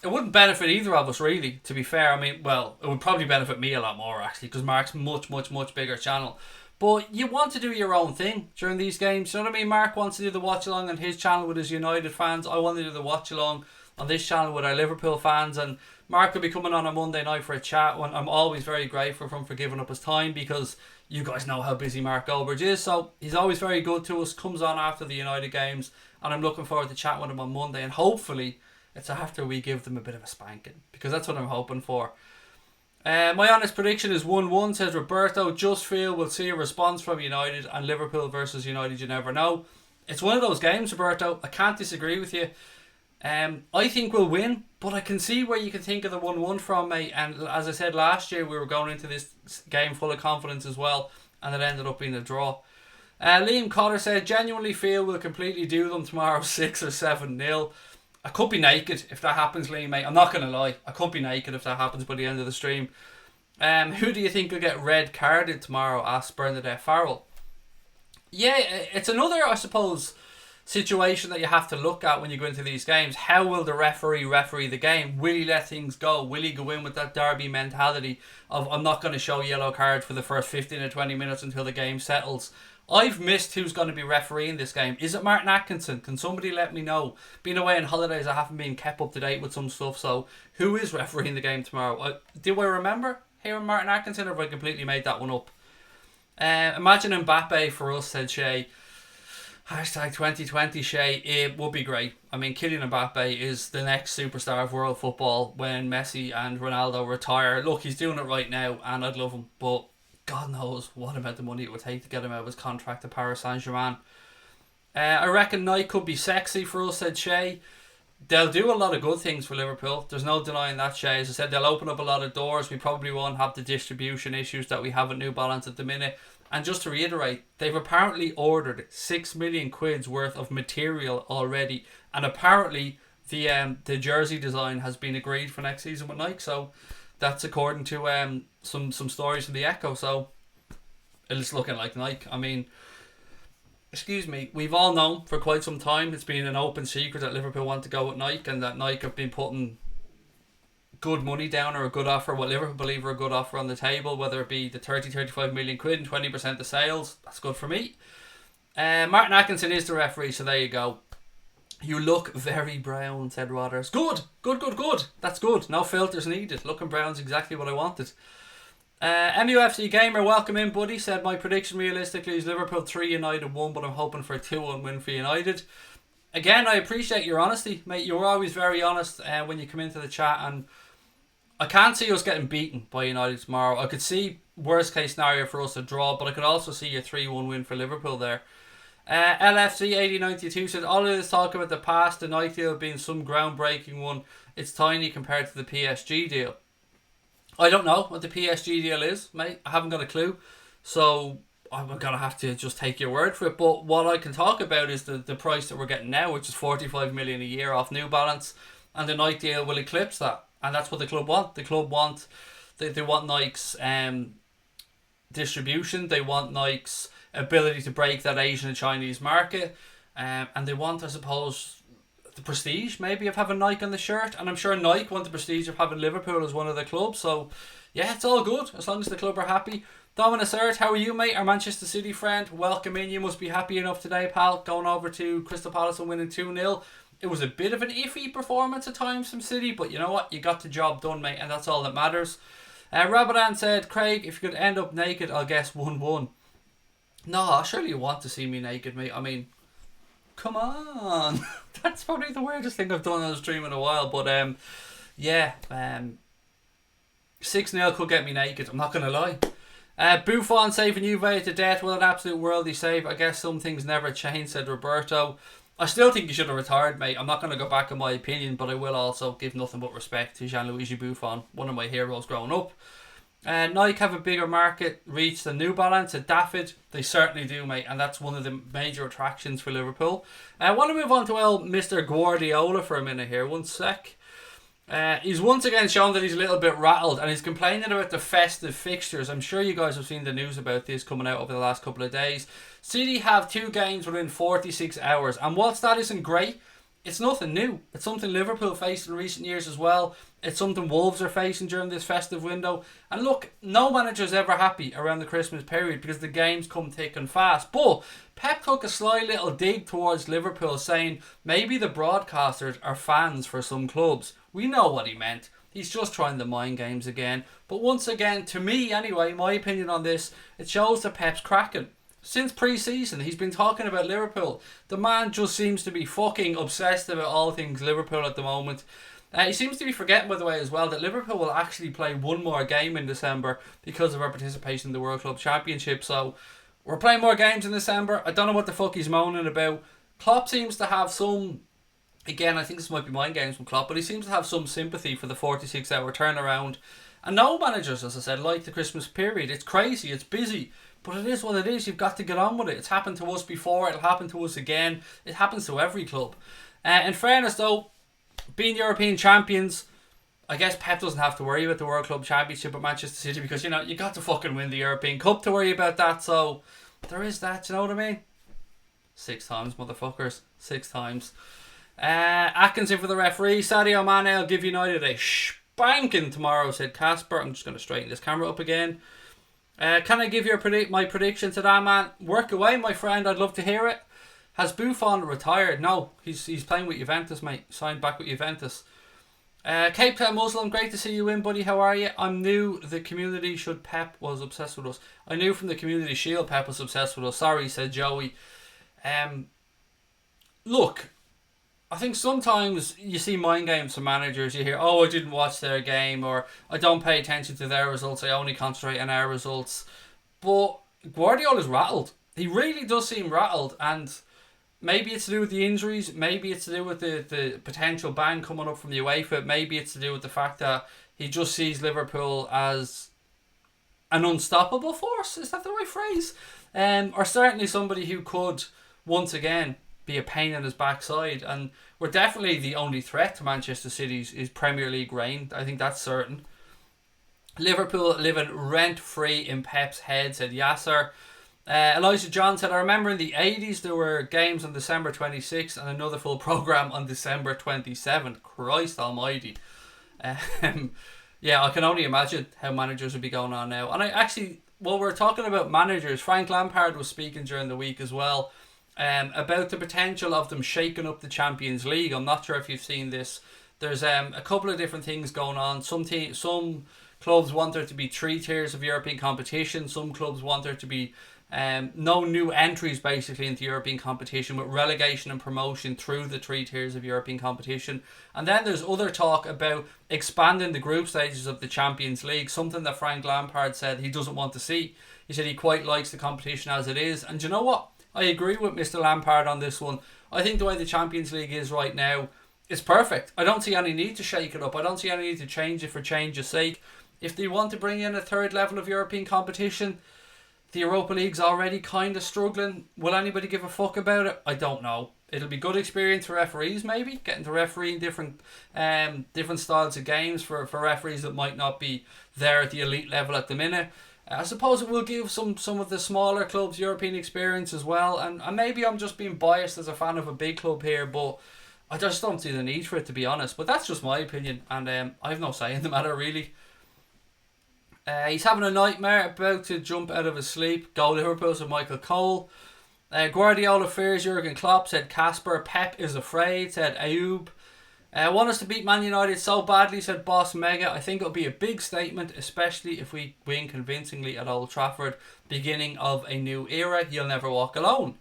It wouldn't benefit either of us, really, to be fair. I mean, well, it would probably benefit me a lot more, actually, because Mark's much bigger channel. But you want to do your own thing during these games. You know what I mean? Mark wants to do the watch-along on his channel with his United fans. I want to do the watch-along on this channel with our Liverpool fans. And Mark will be coming on a Monday night for a chat. When I'm always very grateful for him for giving up his time, because you guys know how busy Mark Goldbridge is. So he's always very good to us, comes on after the United games. And I'm looking forward to chatting with him on Monday. And hopefully it's after we give them a bit of a spanking, because that's what I'm hoping for. My honest prediction is 1-1, says Roberto. Just feel we'll see a response from United, and Liverpool versus United, you never know. It's one of those games, Roberto. I can't disagree with you. I think we'll win, but I can see where you can think of the 1-1 from, mate. And as I said last year, we were going into this game full of confidence as well, and it ended up being a draw. Liam Cotter said, genuinely feel we'll completely do them tomorrow, 6 or 7-0. I could be naked if that happens, Liam, mate. I'm not going to lie. I could be naked if that happens by the end of the stream. Who do you think will get red carded tomorrow? Asked Bernadette Farrell. Yeah, it's another, I suppose, situation that you have to look at when you go into these games. How will the referee the game? Will he let things go? Will he go in with that derby mentality of, I'm not going to show yellow cards for the first 15 or 20 minutes until the game settles? I've missed who's going to be refereeing this game. Is it Martin Atkinson? Can somebody let me know? Being away on holidays, I haven't been kept up to date with some stuff. So, who is refereeing the game tomorrow? Do I remember hearing Martin Atkinson, or have I completely made that one up? Imagine Mbappe for us, said Shay. Hashtag 2020 Shay. It would be great. I mean, Kylian Mbappe is the next superstar of world football when Messi and Ronaldo retire. Look, he's doing it right now, and I'd love him, but God knows what amount of money it would take to get him out of his contract to Paris Saint-Germain. I reckon night could be sexy for us, said Shay. They'll do a lot of good things for Liverpool. There's no denying that, Shay. As I said, they'll open up a lot of doors. We probably won't have the distribution issues that we have at New Balance at the minute. And just to reiterate, they've apparently ordered 6 million quid's worth of material already. And apparently the jersey design has been agreed for next season with Nike. So that's according to some stories from the Echo. So it's looking like Nike. I mean, excuse me, we've all known for quite some time, it's been an open secret that Liverpool want to go with Nike, and that Nike have been putting good money down, or a good offer, what Liverpool believe are a good offer on the table, whether it be the 35 million quid and 20% of sales. That's good for me. Martin Atkinson is the referee, so there you go. You look very brown, said Rodders. Good. That's good. No filters needed. Looking brown's exactly what I wanted. MUFC Gamer, welcome in, buddy. Said, my prediction realistically is Liverpool 3, United 1, but I'm hoping for a 2-1 win for United. Again, I appreciate your honesty, mate. You're always very honest when you come into the chat, and I can't see us getting beaten by United tomorrow. I could see worst case scenario for us a draw, but I could also see a 3-1 win for Liverpool there. LFC 8092 said, all of this talk about the past, the Nike deal being some groundbreaking one, it's tiny compared to the PSG deal. I don't know what the PSG deal is, mate. I haven't got a clue. So I'm going to have to just take your word for it. But what I can talk about is the price that we're getting now, which is 45 million a year off New Balance. And the Nike deal will eclipse that. And that's what the club want. The club want, they want Nike's distribution. They want Nike's ability to break that Asian and Chinese market. And they want, I suppose, the prestige maybe of having Nike on the shirt, and I'm sure Nike want the prestige of having Liverpool as one of the clubs. So yeah, it's all good as long as the club are happy. Dominus Earth, how are you, mate? Our Manchester City friend, welcome in. You must be happy enough today, pal, going over to Crystal Palace and winning 2-0. It was a bit of an iffy performance at times from City, but you know what, you got the job done, mate, and that's all that matters. Rabadan said, Craig, if you could end up naked, I'll guess 1-1. No, surely you want to see me naked, mate. I mean, come on. That's probably the weirdest thing I've done on a stream in a while. But, yeah. 6-0 could get me naked. I'm not going to lie. Buffon saving Juve to death. Well, an absolute worldly save. I guess some things never change, said Roberto. I still think he should have retired, mate. I'm not going to go back on my opinion, but I will also give nothing but respect to Gianluigi Buffon, one of my heroes growing up. Nike have a bigger market reach than New Balance. At Daffod, they certainly do, mate, and that's one of the major attractions for Liverpool. I want to move on to Mr. Guardiola for a minute here. One sec. He's once again shown that he's a little bit rattled, and he's complaining about the festive fixtures. I'm sure you guys have seen the news about this coming out over the last couple of days. City have 2 games within 46 hours, and whilst that isn't great, it's nothing new. It's something Liverpool faced in recent years as well. It's something Wolves are facing during this festive window. And look, no manager's ever happy around the Christmas period because the games come thick and fast. But Pep took a sly little dig towards Liverpool, saying maybe the broadcasters are fans for some clubs. We know what he meant. He's just trying the mind games again. But once again, to me anyway, my opinion on this, it shows that Pep's cracking. Since pre-season, he's been talking about Liverpool. The man just seems to be fucking obsessed about all things Liverpool at the moment. He seems to be forgetting, by the way, as well, that Liverpool will actually play one more game in December because of our participation in the World Club Championship. So, we're playing more games in December. I don't know what the fuck he's moaning about. Klopp seems to have some... Again, I think this might be mind games from Klopp, but he seems to have some sympathy for the 46-hour turnaround. And no managers, as I said, like the Christmas period. It's crazy, it's busy, but it is what it is. You've got to get on with it. It's happened to us before, it'll happen to us again. It happens to every club. In fairness, though, being European champions, I guess Pep doesn't have to worry about the World Club Championship at Manchester City because, you know, you got to fucking win the European Cup to worry about that. So, there is that, you know what I mean? 6 times, motherfuckers. 6 times. Atkinson for the referee. Sadio Mane will give United a spanking tomorrow, said Casper. I'm just going to straighten this camera up again. Can I give my prediction to that, man? Work away, my friend. I'd love to hear it. Has Buffon retired? No, he's playing with Juventus, mate. Signed back with Juventus. Cape Town Muslim, great to see you in, buddy. How are you? I'm new. The community should Pep was obsessed with us. I knew from the Community Shield Pep was obsessed with us. Sorry, said Joey. Look, I think sometimes you see mind games from managers. You hear, oh, I didn't watch their game, or I don't pay attention to their results. I only concentrate on our results. But Guardiola's rattled. He really does seem rattled, and maybe it's to do with the injuries. Maybe it's to do with the potential ban coming up from the UEFA. Maybe it's to do with the fact that he just sees Liverpool as an unstoppable force. Is that the right phrase? Or certainly somebody who could, once again, be a pain in his backside. And we're definitely the only threat to Manchester City's is Premier League reign. I think that's certain. Liverpool living rent-free in Pep's head, said Yasser. Elijah John said, I remember in the 80s there were games on December 26th and another full programme on December 27th. Christ almighty. Yeah, I can only imagine how managers would be going on now. And I actually, while we're talking about managers, Frank Lampard was speaking during the week as well about the potential of them shaking up the Champions League. I'm not sure if you've seen this. There's a couple of different things going on. Some clubs want there to be 3 tiers of European competition. Some clubs want there to be no new entries basically into European competition, with relegation and promotion through the 3 tiers of European competition. And then there's other talk about expanding the group stages of the Champions League, something that Frank Lampard said he doesn't want to see. He said he quite likes the competition as it is. And you know what? I agree with Mr. Lampard on this one. I think the way the Champions League is right now is perfect. I don't see any need to shake it up. I don't see any need to change it for change's sake. If they want to bring in a 3rd level of European competition, the Europa League's already kind of struggling. Will anybody give a fuck about it? I don't know. It'll be good experience for referees, maybe getting to refereeing different styles of games for referees that might not be there at the elite level at the minute. I suppose it will give some of the smaller clubs European experience as well. And maybe I'm just being biased as a fan of a big club here, but I just don't see the need for it, to be honest. But that's just my opinion, and I have no say in the matter, really. He's having a nightmare, about to jump out of his sleep. Go Liverpool, said Michael Cole. Guardiola fears Jurgen Klopp, said Casper. Pep is afraid, said Ayoub. Want us to beat Man United so badly, said Boss Mega. I think it'll be a big statement, especially if we win convincingly at Old Trafford. Beginning of a new era. You'll never walk alone.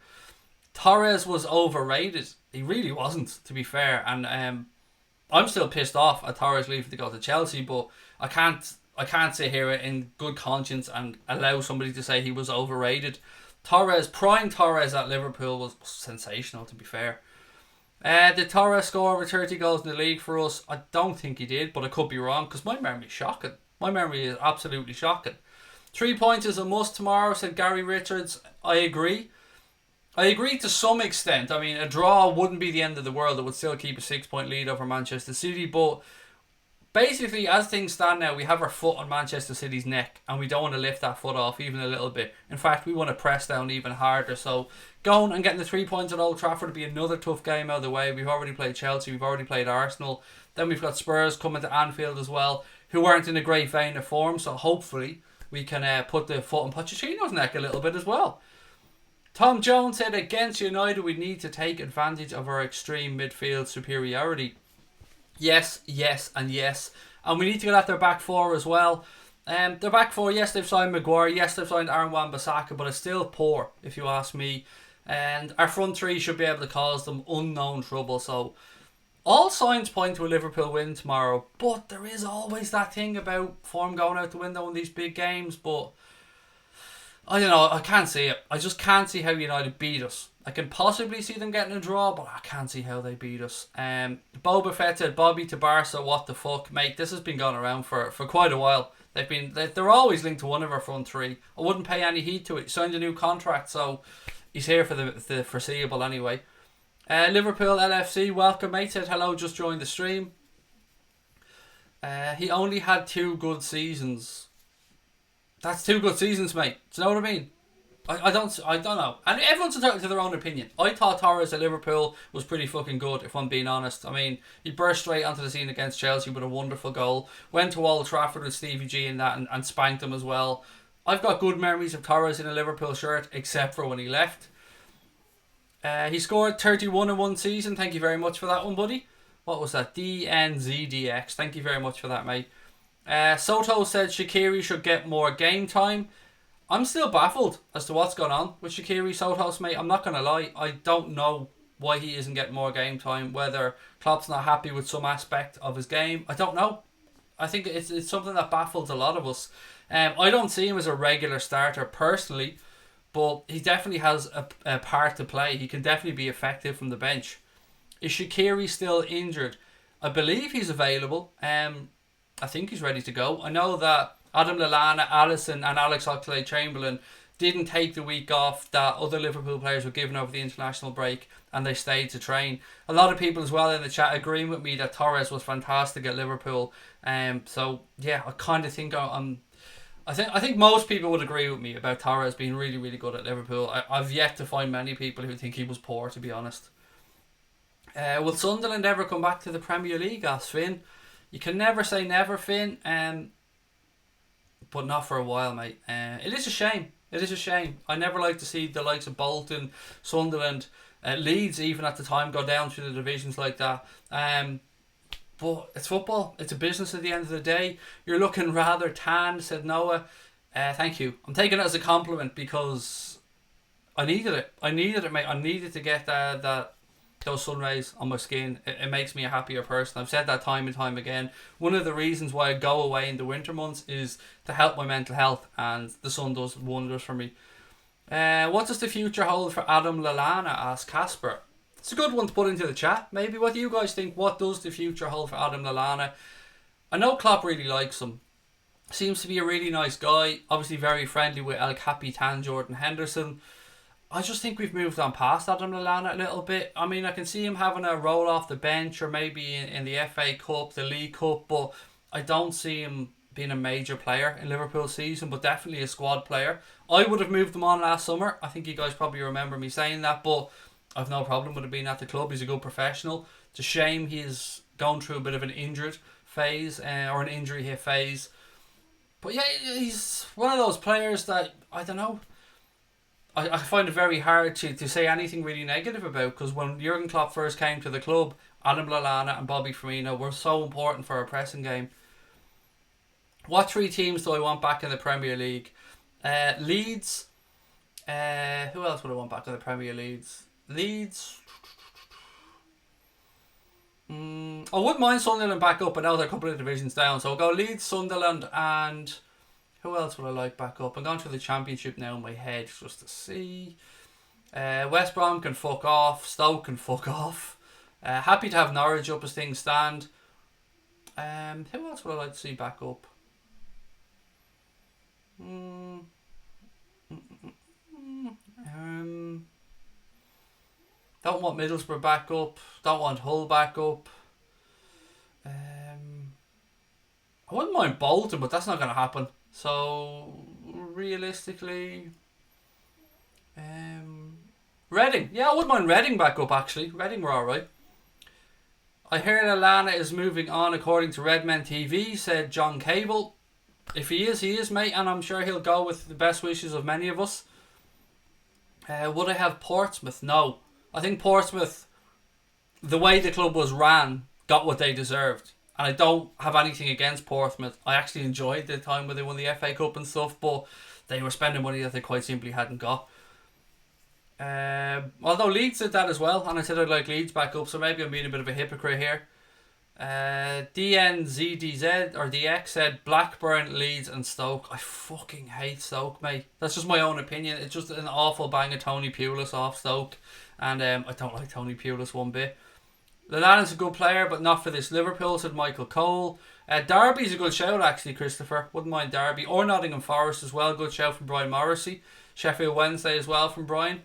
Torres was overrated. He really wasn't, to be fair. And I'm still pissed off at Torres leaving to go to Chelsea, but I can't sit here in good conscience and allow somebody to say he was overrated. Prime Torres at Liverpool was sensational, to be fair. Did Torres score over 30 goals in the league for us? I don't think he did, but I could be wrong because my memory is shocking. My memory is absolutely shocking. 3 points is a must tomorrow, said Gary Richards. I agree. I agree to some extent. I mean, a draw wouldn't be the end of the world. It would still keep a 6-point lead over Manchester City. But basically, as things stand now, we have our foot on Manchester City's neck and we don't want to lift that foot off even a little bit. In fact, we want to press down even harder. So going and getting the 3 points at Old Trafford would be another tough game out of the way. We've already played Chelsea. We've already played Arsenal. Then we've got Spurs coming to Anfield as well, who aren't in a great vein of form. So hopefully we can put the foot on Pochettino's neck a little bit as well. Tom Jones said, against United, we need to take advantage of our extreme midfield superiority. Yes, yes, and yes. And we need to get at their back four as well. Their back four, yes, they've signed Maguire. Yes, they've signed Aaron Wan-Bissaka, but it's still poor, if you ask me. And our front three should be able to cause them unknown trouble. So all signs point to a Liverpool win tomorrow. But there is always that thing about form going out the window in these big games. But I don't know, I can't see it. I just can't see how United beat us. I can possibly see them getting a draw, but I can't see how they beat us. Boba Fett said, Bobby to Barca, what the fuck? Mate, this has been going around for quite a while. They're always linked to one of our front three. I wouldn't pay any heed to it. He signed a new contract, so he's here for the foreseeable anyway. Liverpool LFC, welcome mate, said hello, just joined the stream. He only had 2 good seasons. That's 2 good seasons, mate. Do you know what I mean? I don't know. And everyone's entitled to their own opinion. I thought Torres at Liverpool was pretty fucking good, if I'm being honest. I mean, he burst straight onto the scene against Chelsea with a wonderful goal. Went to Old Trafford with Stevie G in that and spanked him as well. I've got good memories of Torres in a Liverpool shirt, except for when he left. He scored 31 in one season. Thank you very much for that one, buddy. What was that? DNZDX. Thank you very much for that, mate. Soto said Shaqiri should get more game time. I'm still baffled as to what's going on with Shaqiri Sotos, mate. I'm not going to lie. I don't know why he isn't getting more game time. Whether Klopp's not happy with some aspect of his game, I don't know. I think it's something that baffles a lot of us. I don't see him as a regular starter personally, but he definitely has a part to play. He can definitely be effective from the bench. Is Shaqiri still injured? I believe he's available. I think he's ready to go. I know that Adam Lallana, Alisson and Alex Oxlade-Chamberlain didn't take the week off that other Liverpool players were given over the international break and they stayed to train. A lot of people as well in the chat agreeing with me that Torres was fantastic at Liverpool. So yeah, I kind of think I think most people would agree with me about Torres being really, really good at Liverpool. I've yet to find many people who think he was poor, to be honest. Will Sunderland ever come back to the Premier League? Asked Finn. You can never say never, Finn. But not for a while, mate. It is a shame. It is a shame. I never like to see the likes of Bolton, Sunderland, Leeds even at the time go down through the divisions like that. But it's football. It's a business at the end of the day. You're looking rather tan, said Noah. Thank you. I'm taking it as a compliment because I needed it. I needed it, mate. I needed to get those sun rays on my skin. It makes me a happier person. I've said that time and time again. One of the reasons why I go away in the winter months is to help my mental health, and the sun does wonders for me. What does the future hold for Adam Lallana? Asked Casper. It's a good one to put into the chat. Maybe what do you guys think? What does the future hold for Adam Lallana? I know Klopp really likes him. Seems to be a really nice guy. Obviously very friendly with El Capitan Jordan Henderson. I just think we've moved on past Adam Lallana a little bit. I mean, I can see him having a roll off the bench or maybe in the FA Cup, the League Cup, but I don't see him being a major player in Liverpool's season, but definitely a squad player. I would have moved him on last summer. I think you guys probably remember me saying that, but I've no problem with him being at the club. He's a good professional. It's a shame he's going through a bit of an injured phase or an injury hit phase. But yeah, he's one of those players that, I don't know, I find it very hard to say anything really negative about, because when Jurgen Klopp first came to the club, Adam Lallana and Bobby Firmino were so important for our pressing game. What 3 teams do I want back in the Premier League? Leeds. Who else would I want back in the Premier League? Leeds. I wouldn't mind Sunderland back up, but now they're a couple of divisions down. So I'll go Leeds, Sunderland, and who else would I like back up? I'm going through the Championship now in my head just to see. West Brom can fuck off. Stoke can fuck off. Happy to have Norwich up as things stand. Who else would I like to see back up? Don't want Middlesbrough back up. Don't want Hull back up. I wouldn't mind Bolton, but that's not going to happen. So, realistically... Reading. Yeah, I wouldn't mind Reading back up, actually. Reading were alright. I hear Lallana is moving on according to Redmen TV, said John Cable. If he is, mate, and I'm sure he'll go with the best wishes of many of us. Would I have Portsmouth? No. I think Portsmouth, the way the club was ran, got what they deserved. And I don't have anything against Portsmouth. I actually enjoyed the time where they won the FA Cup and stuff, but they were spending money that they quite simply hadn't got. Although Leeds did that as well, and I said I'd like Leeds back up, so maybe I'm being a bit of a hypocrite here. DNZDZ or DX said Blackburn, Leeds and Stoke. I fucking hate Stoke, mate. That's just my own opinion. It's just an awful bang of Tony Pulis off Stoke, and I don't like Tony Pulis one bit. Lallana's a good player, but not for this Liverpool, said Michael Cole. Derby's a good shout actually, Christopher. Wouldn't mind Derby. Or Nottingham Forest as well. Good shout from Brian Morrissey. Sheffield Wednesday as well from Brian.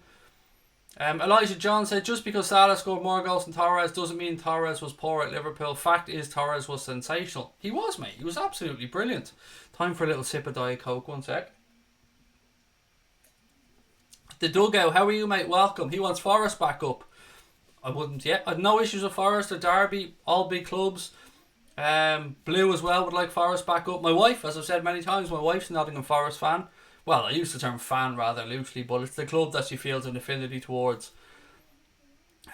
Elijah John said, just because Salah scored more goals than Torres doesn't mean Torres was poor at Liverpool. Fact is, Torres was sensational. He was, mate. He was absolutely brilliant. Time for a little sip of Diet Coke. One sec. The Dugout, how are you, mate? Welcome. He wants Forest back up. I wouldn't yet. I've no issues with Forest or Derby. All big clubs. Blue as well would like Forest back up. My wife, as I've said many times, my wife's a Nottingham Forest fan. Well, I use the term fan rather loosely, but it's the club that she feels an affinity towards.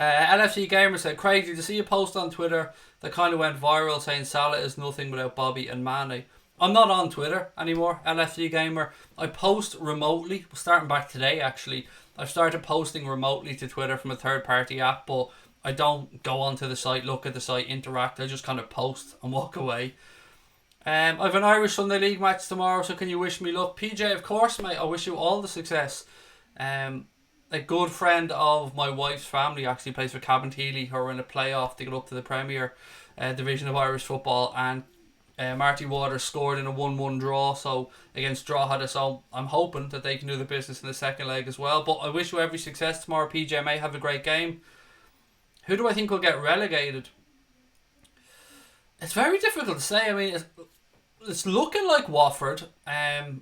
LFC Gamer said, Craig, did you see a post on Twitter that kind of went viral saying Salah is nothing without Bobby and Mane? I'm not on Twitter anymore, LFC Gamer. I post remotely, starting back today actually. I've started posting remotely to Twitter from a third-party app, but I don't go onto the site, look at the site, interact. I just kind of post and walk away. I have an Irish Sunday League match tomorrow, so can you wish me luck? PJ, of course, mate. I wish you all the success. A good friend of my wife's family actually plays for Cabinteely, who are in a playoff to get up to the Premier Division of Irish football, and Marty Waters scored in a 1-1 draw, so against Drogheda, so I'm hoping that they can do the business in the second leg as well. But I wish you every success tomorrow, PJ. May have a great game. Who do I think will get relegated? It's very difficult to say. I mean, it's looking like Watford. I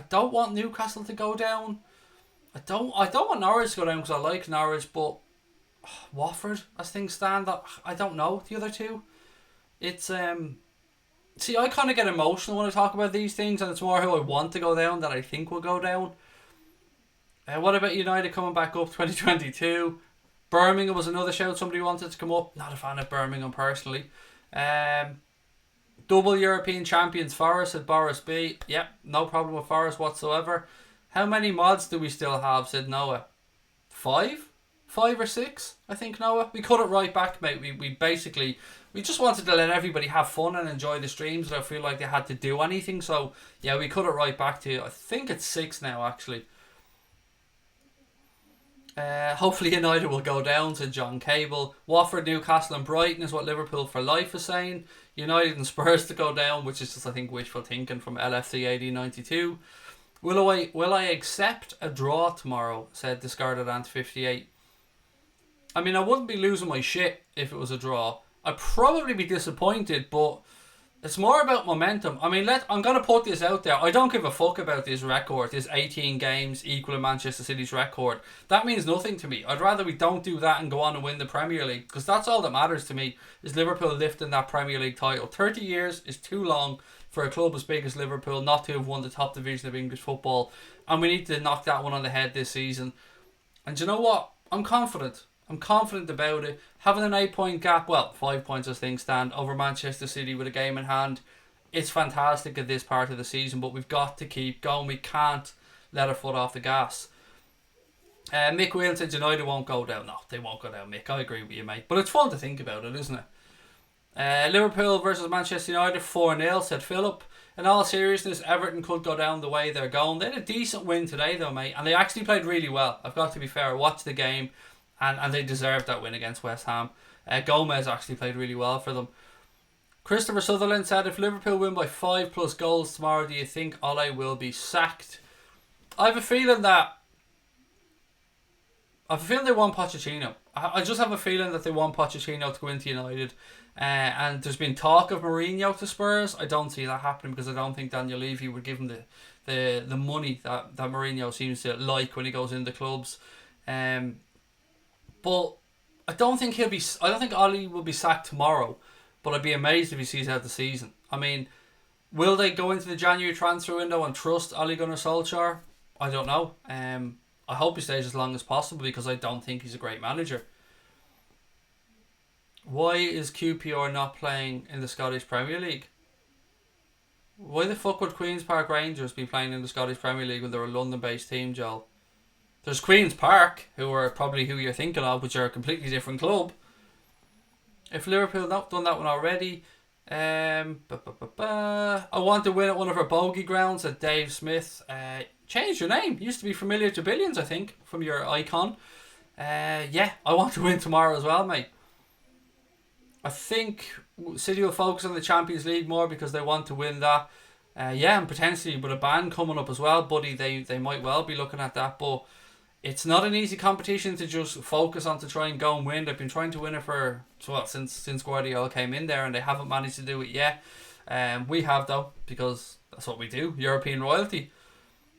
don't want Newcastle to go down. I don't want Norwich to go down because I like Norwich, but Watford, as things stand, I don't know the other two. It's see, I kind of get emotional when I talk about these things, and it's more who I want to go down that I think will go down. What about United coming back up 2022? Birmingham was another shout somebody wanted to come up. Not a fan of Birmingham personally. Double European champions Forest at Boris B. Yep, no problem with Forest whatsoever. How many mods do we still have, said Noah? 5? 5 or 6, I think, Noah. We cut it right back, mate. We basically, we just wanted to let everybody have fun and enjoy the streams. I don't feel like they had to do anything. So, yeah, we cut it right back to, I think it's 6 now, actually. Hopefully United will go down, said John Cable. Watford, Newcastle and Brighton is what Liverpool for life is saying. United and Spurs to go down, which is just, I think, wishful thinking from LFC 1892. Will I accept a draw tomorrow, said Discarded Ant 58. I mean, I wouldn't be losing my shit if it was a draw. I'd probably be disappointed, but it's more about momentum. I mean, I'm going to put this out there. I don't give a fuck about this record, this 18 games equaling Manchester City's record. That means nothing to me. I'd rather we don't do that and go on and win the Premier League, because that's all that matters to me, is Liverpool lifting that Premier League title. 30 years is too long for a club as big as Liverpool not to have won the top division of English football, and we need to knock that one on the head this season. And do you know what? I'm confident. I'm confident about it. Having an 8-point gap, well, 5 points as things stand, over Manchester City with a game in hand, it's fantastic at this part of the season, but we've got to keep going. We can't let our foot off the gas. Mick Whelan said United won't go down. No, they won't go down, Mick. I agree with you, mate. But it's fun to think about it, isn't it? Liverpool versus Manchester United 4-0, said Philip. In all seriousness, Everton could go down the way they're going. They had a decent win today, though, mate. And they actually played really well. I've got to be fair. I watched the game, and they deserved that win against West Ham. Gomez actually played really well for them. Christopher Sutherland said, if Liverpool win by 5+ goals tomorrow, do you think Ole will be sacked? I have a feeling they want Pochettino. I just have a feeling that they want Pochettino to go into United. And there's been talk of Mourinho to Spurs. I don't see that happening because I don't think Daniel Levy would give him the money that Mourinho seems to like when he goes into clubs. But I don't think Ole will be sacked tomorrow. But I'd be amazed if he sees out the season. I mean, will they go into the January transfer window and trust Ole Gunnar Solskjaer? I don't know. I hope he stays as long as possible because I don't think he's a great manager. Why is QPR not playing in the Scottish Premier League? Why the fuck would Queen's Park Rangers be playing in the Scottish Premier League when they're a London-based team, Joel? There's Queen's Park, who are probably who you're thinking of, which are a completely different club. If Liverpool not done that one already, I want to win at one of our bogey grounds at Dave Smith. Change your name. Used to be Familiar to Billions, I think, from your icon. Yeah, I want to win tomorrow as well, mate. I think City will focus on the Champions League more because they want to win that. Yeah, and potentially with a ban coming up as well, buddy, they might well be looking at that. But it's not an easy competition to just focus on to try and go and win. They've been trying to win it since Guardiola came in there, and they haven't managed to do it yet. We have, though, because that's what we do. European royalty.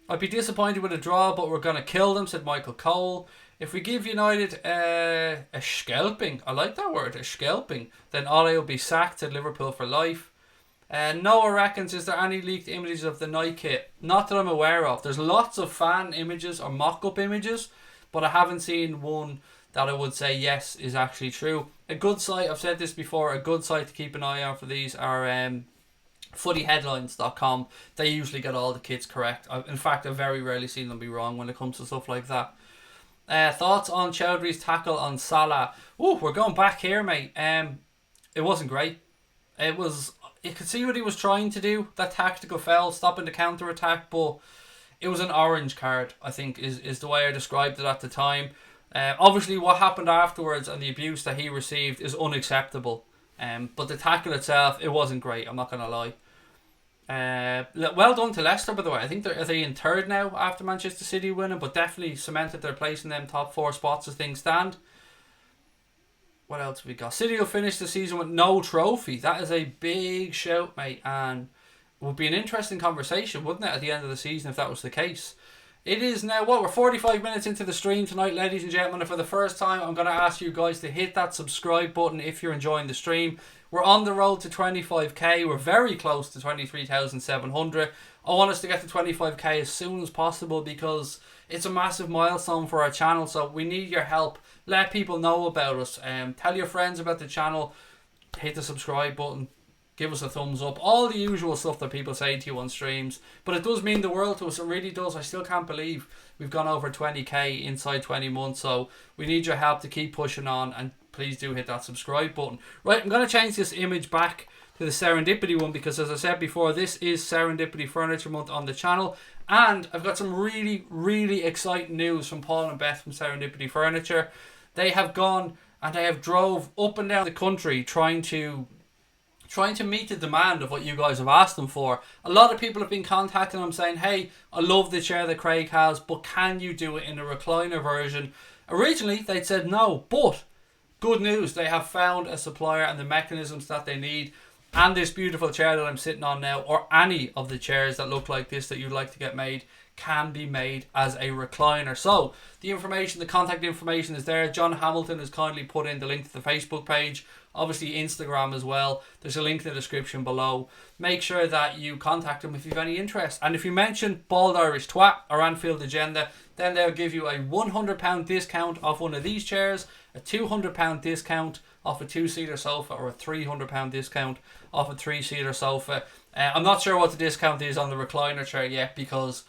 I'd be disappointed with a draw, but we're going to kill them, said Michael Cole. If we give United a scalping, I like that word, a scalping, then Ole will be sacked, said Liverpool for life. Noah reckons, is there any leaked images of the night kit? Not that I'm aware of. There's lots of fan images or mock-up images, but I haven't seen one that I would say yes is actually true. A good site, I've said this before, a good site to keep an eye on for these are footyheadlines.com. They usually get all the kits correct. In fact, I've very rarely seen them be wrong when it comes to stuff like that. Thoughts on Chowdhury's tackle on Salah? Ooh, we're going back here, mate. It wasn't great. It was... You could see what he was trying to do, that tactical foul, stopping the counter-attack, but it was an orange card, I think, is the way I described it at the time. Obviously, what happened afterwards and the abuse that he received is unacceptable. But the tackle itself, it wasn't great, I'm not going to lie. Well done to Leicester, by the way. I think are they in third now after Manchester City winning, but definitely cemented their place in them top 4 spots as things stand. What else have we got? City will finish the season with no trophy. That is a big shout, mate, and it would be an interesting conversation, wouldn't it, at the end of the season if that was the case. It is now, we're 45 minutes into the stream tonight, ladies and gentlemen, and for the first time, I'm going to ask you guys to hit that subscribe button if you're enjoying the stream. We're on the road to 25k. We're very close to 23,700. I want us to get to 25k as soon as possible because it's a massive milestone for our channel, so we need your help. Let people know about us. Tell your friends about the channel. Hit the subscribe button. Give us a thumbs up. All the usual stuff that people say to you on streams. But it does mean the world to us. It really does. I still can't believe we've gone over 20k inside 20 months. So we need your help to keep pushing on. And please do hit that subscribe button. Right, I'm going to change this image back to the Serendipity one because, as I said before, this is Serendipity Furniture Month on the channel. And I've got some really, really exciting news from Paul and Beth from Serendipity Furniture. They have gone and they have drove up and down the country trying to meet the demand of what you guys have asked them for. A lot of people have been contacting them saying, hey, I love the chair that Craig has, but can you do it in a recliner version? Originally, they'd said no, but good news, they have found a supplier and the mechanisms that they need. and this beautiful chair that I'm sitting on now, or any of the chairs that look like this that you'd like to get made, can be made as a recliner. So the information, the contact information is there. John Hamilton has kindly put in the link to the Facebook page, obviously Instagram as well. There's a link in the description below. Make sure that you contact them if you've any interest, and if you mention Bald Irish Twat or Anfield Agenda, then they'll give you a £100 discount off one of these chairs, a £200 discount off a 2-seater sofa, or a £300 discount off a 3-seater sofa. I'm not sure what the discount is on the recliner chair yet, because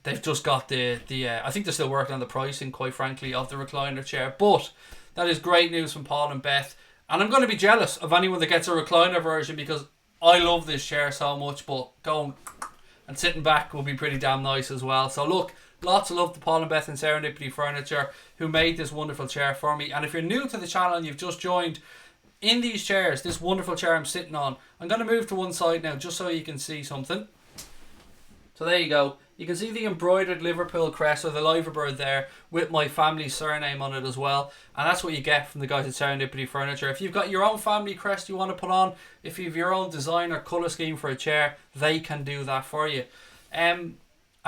they've just got the I think they're still working on the pricing, quite frankly, of the recliner chair. But that is great news from Paul and Beth. And I'm going to be jealous of anyone that gets a recliner version, because I love this chair so much. But going and sitting back will be pretty damn nice as well. So look, lots of love to Paul and Beth and Serendipity Furniture, who made this wonderful chair for me. And if you're new to the channel and you've just joined, in these chairs, this wonderful chair I'm sitting on, I'm going to move to one side now just so you can see something. So there you go. You can see the embroidered Liverpool crest, or the liverbird there, with my family's surname on it as well. And that's what you get from the guys at Serendipity Furniture. If you've got your own family crest you want to put on, if you have your own design or colour scheme for a chair, they can do that for you. And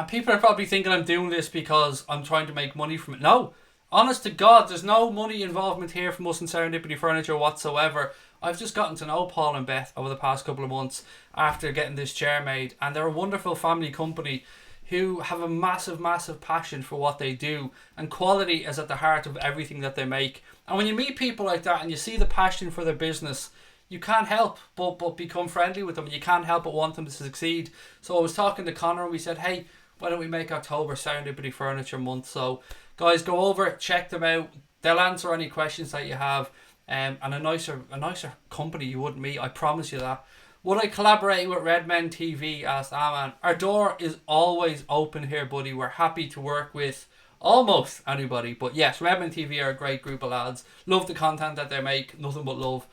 people are probably thinking I'm doing this because I'm trying to make money from it. No, honest to God, there's no money involvement here from us in Serendipity Furniture whatsoever. I've just gotten to know Paul and Beth over the past couple of months after getting this chair made, and they're a wonderful family company who have a massive, massive passion for what they do, and quality is at the heart of everything that they make. And when you meet people like that and you see the passion for their business, you can't help but become friendly with them. You can't help but want them to succeed. So I was talking to Connor and we said, hey, why don't we make October Serendipity Furniture Month? So guys, go over, check them out. They'll answer any questions that you have. And a nicer company you wouldn't meet, I promise you that. Would I collaborate with Redmen TV? Asked Aman. Our door is always open here, buddy. We're happy to work with almost anybody. But yes, Redmen TV are a great group of lads. Love the content that they make. Nothing but love.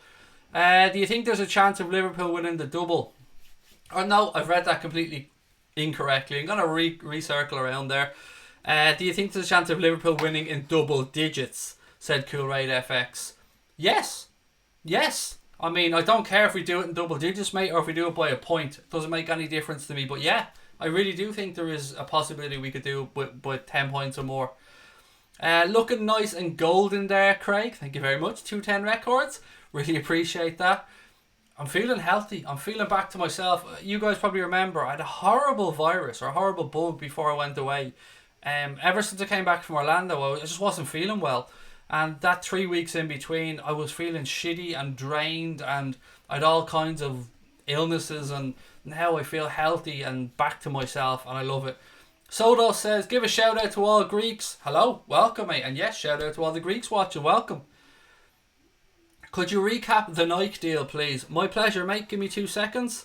Do you think there's a chance of Liverpool winning the double? Or no, I've read that completely incorrectly. I'm going to recircle around there. Do you think there's a chance of Liverpool winning in double digits? Said Cool Raid FX. Yes. I mean, I don't care if we do it in double digits, mate, or if we do it by a point. It doesn't make any difference to me. But yeah, I really do think there is a possibility we could do it with 10 points or more. Looking nice and golden there, Craig. Thank you very much. 210 records. Really appreciate that. I'm feeling healthy. I'm feeling back to myself. You guys probably remember I had a horrible virus or a horrible bug before I went away. Ever since I came back from Orlando, I just wasn't feeling well. And that 3 weeks in between, I was feeling shitty and drained, and I had all kinds of illnesses, and now I feel healthy and back to myself, and I love it. Sodos says, give a shout out to all Greeks. Hello, welcome, mate. And yes, shout out to all the Greeks watching, welcome. Could you recap the Nike deal, please? My pleasure, mate. Give me 2 seconds.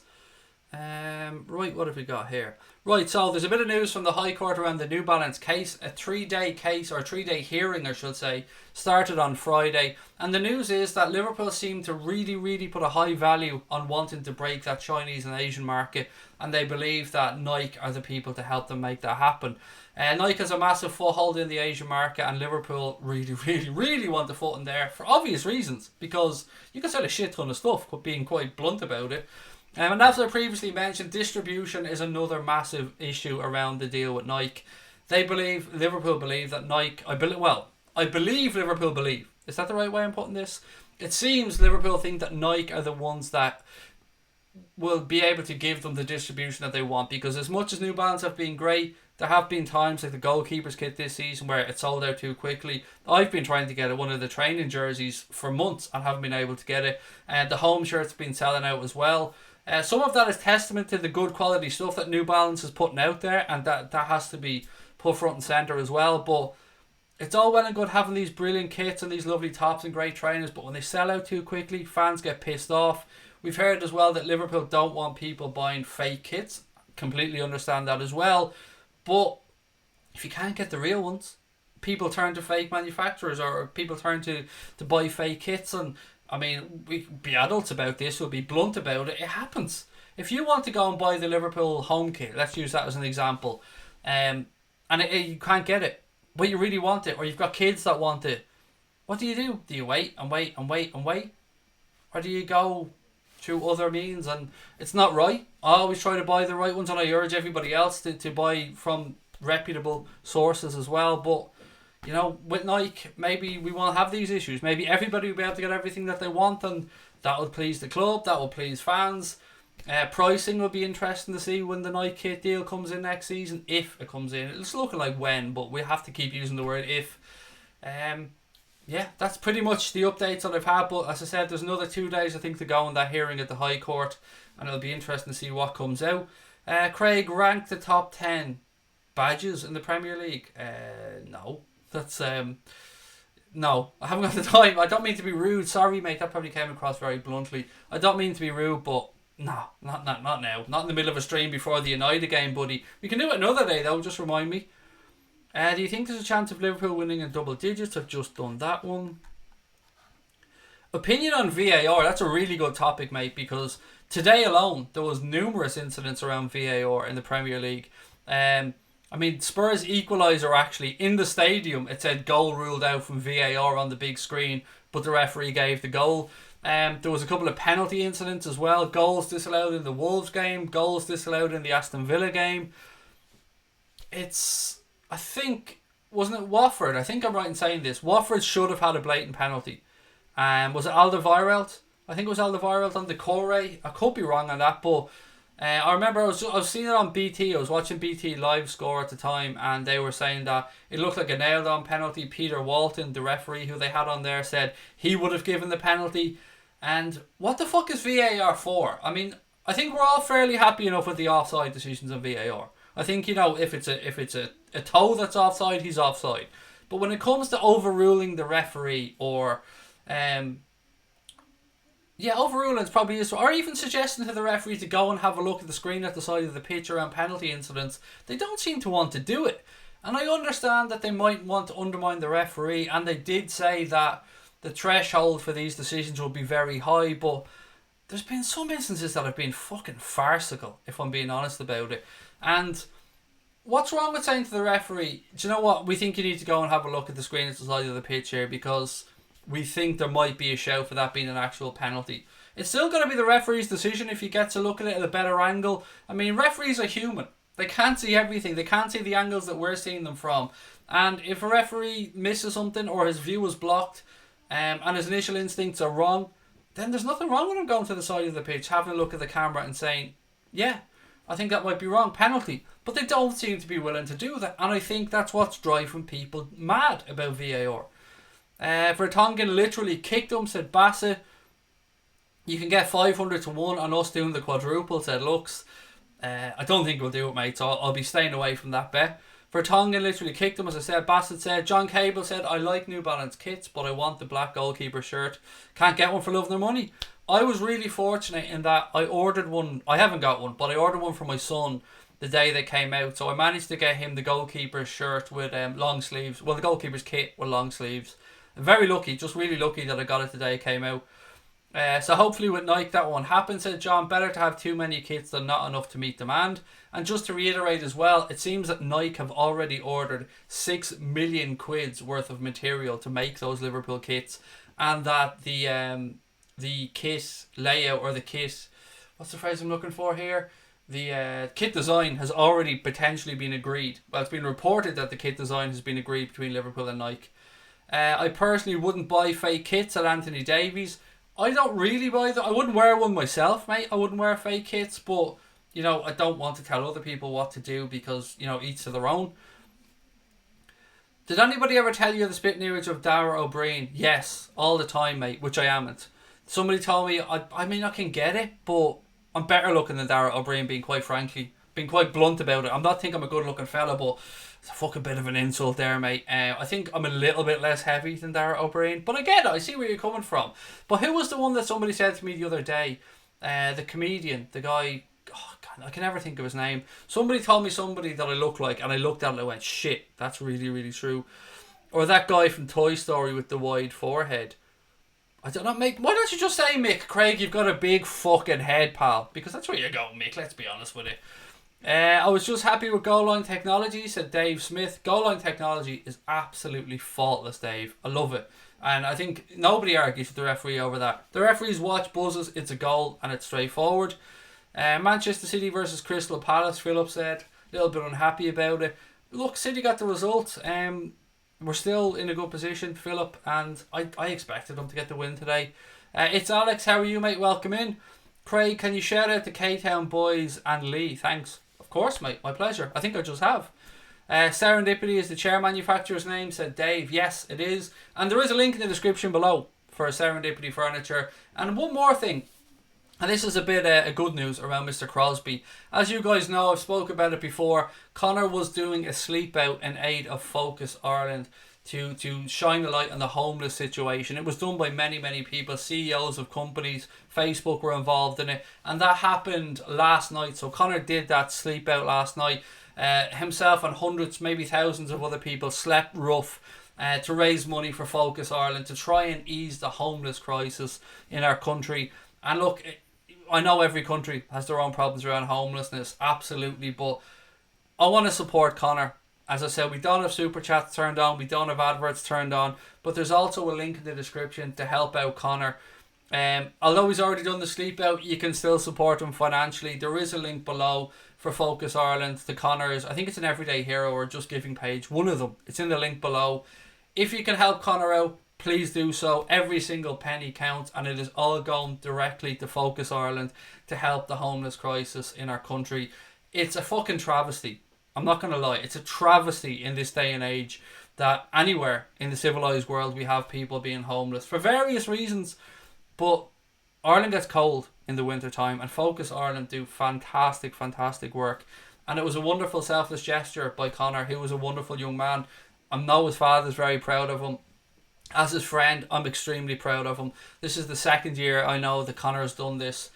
Right, what have we got here? Right, so there's a bit of news from the High Court around the New Balance case. A 3-day case, or a 3-day hearing, I should say, started on Friday. And the news is that Liverpool seem to really put a high value on wanting to break that Chinese and Asian market. And they believe that Nike are the people to help them make that happen. Nike has a massive foothold in the Asian market, and Liverpool really want the foot in there for obvious reasons. Because you can sell a shit ton of stuff, being quite blunt about it. And as I previously mentioned, distribution is another massive issue around the deal with Nike. Liverpool believe that Nike, I believe Liverpool believe. Is that the right way I'm putting this? It seems Liverpool think that Nike are the ones that will be able to give them the distribution that they want. Because as much as New Balance have been great, there have been times like the goalkeeper's kit this season where it sold out too quickly. I've been trying to get one of the training jerseys for months and haven't been able to get it. And the home shirt's been selling out as well. Some of that is testament to the good quality stuff that New Balance is putting out there, and that has to be put front and centre as well. But it's all well and good having these brilliant kits and these lovely tops and great trainers, but when they sell out too quickly, fans get pissed off. We've heard as well that Liverpool don't want people buying fake kits. Completely understand that as well. But if you can't get the real ones, people turn to fake manufacturers, or people turn to buy fake kits. And I mean, we can be adults about this, we'll be blunt about it. It happens. If you want to go and buy the Liverpool home kit, let's use that as an example, and you can't get it, but you really want it, or you've got kids that want it, what do? Do you wait and wait and wait and wait? Or do you go through other means, and it's not right. I always try to buy the right ones, and I urge everybody else to buy from reputable sources as well. But you know, with Nike, maybe we won't have these issues. Maybe everybody will be able to get everything that they want, and that will please the club, that will please fans. Pricing will be interesting to see when the Nike kit deal comes in next season, if it comes in. It's looking like when, but we have to keep using the word if. Yeah, that's pretty much the updates that I've had. But as I said, there's another 2 days I think to go on that hearing at the High Court, and it'll be interesting to see what comes out. Craig, rank the top 10 badges in the Premier League. No, that's no, I haven't got the time. I don't mean to be rude. Sorry, mate. That probably came across very bluntly. I don't mean to be rude, but no, not now. Not in the middle of a stream before the United game, buddy. We can do it another day, though. Just remind me. Do you think there's a chance of Liverpool winning in double digits? I've just done that one. Opinion on VAR. That's a really good topic, mate, because today alone there was numerous incidents around VAR in the Premier League. I mean, Spurs equaliser actually in the stadium. It said goal ruled out from VAR on the big screen, but the referee gave the goal. There was a couple of penalty incidents as well. Goals disallowed in the Wolves game. Goals disallowed in the Aston Villa game. I think, wasn't it Watford? I think I'm right in saying this. Watford should have had a blatant penalty. Was it Alderweireld? I think it was Alderweireld on the Corey. I could be wrong on that, but I remember I was seeing it on BT. I was watching BT live score at the time, and they were saying that it looked like a nailed on penalty. Peter Walton, the referee who they had on there, said he would have given the penalty. And what the fuck is VAR for? I mean, I think we're all fairly happy enough with the offside decisions on VAR. I think, you know, if it's a toe that's offside, he's offside. But when it comes to overruling the referee or overruling is probably useful, or even suggesting to the referee to go and have a look at the screen at the side of the pitch around penalty incidents, they don't seem to want to do it. And I understand that they might want to undermine the referee, and they did say that the threshold for these decisions will be very high, but there's been some instances that have been fucking farcical, if I'm being honest about it. And what's wrong with saying to the referee, do you know what, we think you need to go and have a look at the screen at the side of the pitch here because we think there might be a shout for that being an actual penalty. It's still going to be the referee's decision if he gets a look at it at a better angle. I mean, referees are human. They can't see everything. They can't see the angles that we're seeing them from. And if a referee misses something or his view is blocked and his initial instincts are wrong, then there's nothing wrong with him going to the side of the pitch, having a look at the camera and saying, yeah, I think that might be wrong, penalty. But they don't seem to be willing to do that. And I think that's what's driving people mad about VAR. Vertonghen literally kicked him, said Bassett, you can get 500 to 1 on us doing the quadruple, said Lux. I don't think we'll do it, mate, so I'll be staying away from that bet. Vertonghen literally kicked him, as I said. Bassett said, John Cable said, I like New Balance kits, but I want the black goalkeeper shirt. Can't get one for love nor money. I was really fortunate in that I ordered one. I haven't got one, but I ordered one for my son the day they came out. So I managed to get him the goalkeeper's shirt with long sleeves. Well, the goalkeeper's kit with long sleeves. I'm very lucky, just really lucky that I got it the day it came out. So hopefully with Nike that won't happen, said John. Better to have too many kits than not enough to meet demand. And just to reiterate as well, it seems that Nike have already ordered 6 million quid's worth of material to make those Liverpool kits, and that the kit layout, or the kit, what's the phrase I'm looking for here? The kit design has already potentially been agreed. Well, it's been reported that the kit design has been agreed between Liverpool and Nike. I personally wouldn't buy fake kits at Anthony Davies. I don't really buy them. I wouldn't wear one myself, mate. I wouldn't wear fake kits, but, you know, I don't want to tell other people what to do because, you know, each to their own. Did anybody ever tell you the spitting image of Dara O'Brien? Yes, all the time, mate, which I amn't. Somebody told me, I mean, I can get it, but I'm better looking than Dara O'Brien, being quite blunt about it. I'm not think I'm a good looking fella, but it's a fucking bit of an insult there, mate. I think I'm a little bit less heavy than Dara O'Brien, but I get it. I see where you're coming from. But who was the one that somebody said to me the other day? The comedian, the guy, oh God, I can never think of his name. Somebody told me somebody that I look like, and I looked at it and I went, shit, that's really, really true. Or that guy from Toy Story with the wide forehead. I don't know, Mick. Why don't you just say, Mick, Craig, you've got a big fucking head, pal? Because that's where you go, Mick. Let's be honest with it. I was just happy with goal line technology, said Dave Smith. Goal line technology is absolutely faultless, Dave. I love it. And I think nobody argues with the referee over that. The referee's watch buzzes, it's a goal, and it's straightforward. Manchester City versus Crystal Palace, Philip said. A little bit unhappy about it. Look, City got the result. We're still in a good position, Philip, and I expected them to get the win today. It's Alex, how are you, mate? Welcome in. Craig, can you shout out to K-Town boys and Lee? Thanks. Of course, mate. My pleasure. I think I just have. Serendipity is the chair manufacturer's name, said Dave. Yes, it is. And there is a link in the description below for Serendipity furniture. And one more thing. And this is a bit of good news around Mr. Crosby. As you guys know, I've spoke about it before. Connor was doing a sleep out in aid of Focus Ireland to shine a light on the homeless situation. It was done by many, many people, CEOs of companies. Facebook were involved in it. And that happened last night. So Connor did that sleep out last night. Himself and hundreds, maybe thousands of other people slept rough to raise money for Focus Ireland to try and ease the homeless crisis in our country. And look, I know every country has their own problems around homelessness, absolutely, but I want to support Connor. As I said, we don't have super chats turned on, we don't have adverts turned on, but there's also a link in the description to help out Connor. Although he's already done the sleep out, you can still support him financially. There is a link below for Focus Ireland to Connor's, I think it's an Everyday Hero or Just Giving page, one of them. It's in the link below. If you can help Connor out, please do so. Every single penny counts, and it is all going directly to Focus Ireland to help the homeless crisis in our country. It's a fucking travesty. I'm not going to lie. It's a travesty in this day and age that anywhere in the civilised world we have people being homeless for various reasons. But Ireland gets cold in the winter time, and Focus Ireland do fantastic, fantastic work. And it was a wonderful selfless gesture by Connor, who was a wonderful young man. I know his father's very proud of him. As his friend, I'm extremely proud of him. This is the second year I know that Connor has done this.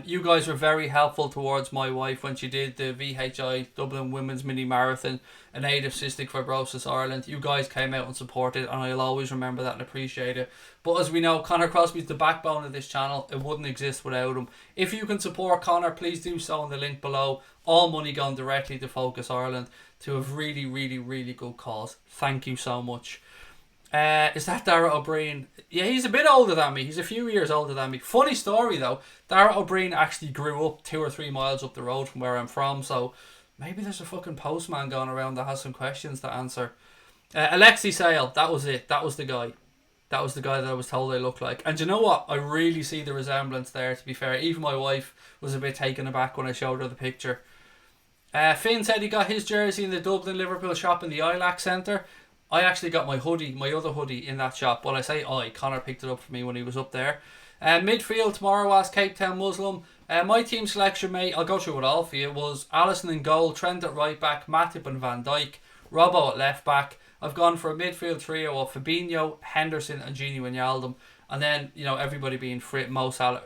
You guys were very helpful towards my wife when she did the VHI Dublin Women's Mini Marathon in aid of Cystic Fibrosis Ireland. You guys came out and supported, and I'll always remember that and appreciate it. But as we know, Connor Crosby's the backbone of this channel. It wouldn't exist without him. If you can support Connor, please do so in the link below. All money going directly to Focus Ireland to a really, really, really good cause. Thank you so much. Is that Dara O'Brien? Yeah, he's a bit older than me. He's a few years older than me. Funny story though, Dara O'Brien actually grew up 2 or 3 miles up the road from where I'm from, so maybe there's a fucking postman going around that has some questions to answer. Alexi Sale, that was it. That was the guy. That was the guy that I was told I looked like. And you know what? I really see the resemblance there, to be fair. Even my wife was a bit taken aback when I showed her the picture. Finn said he got his jersey in the Dublin Liverpool shop in the ILAC Centre. I actually got my hoodie, my other hoodie, in that shop. Well, I say Connor picked it up for me when he was up there. Midfield tomorrow was Cape Town Muslim. My team selection, mate, I'll go through it all for you, was Alisson in goal, Trent at right back, Matip and Van Dijk, Robbo at left back. I've gone for a midfield trio of Fabinho, Henderson and Gini Wijnaldum. And then, you know, everybody being Mo Salah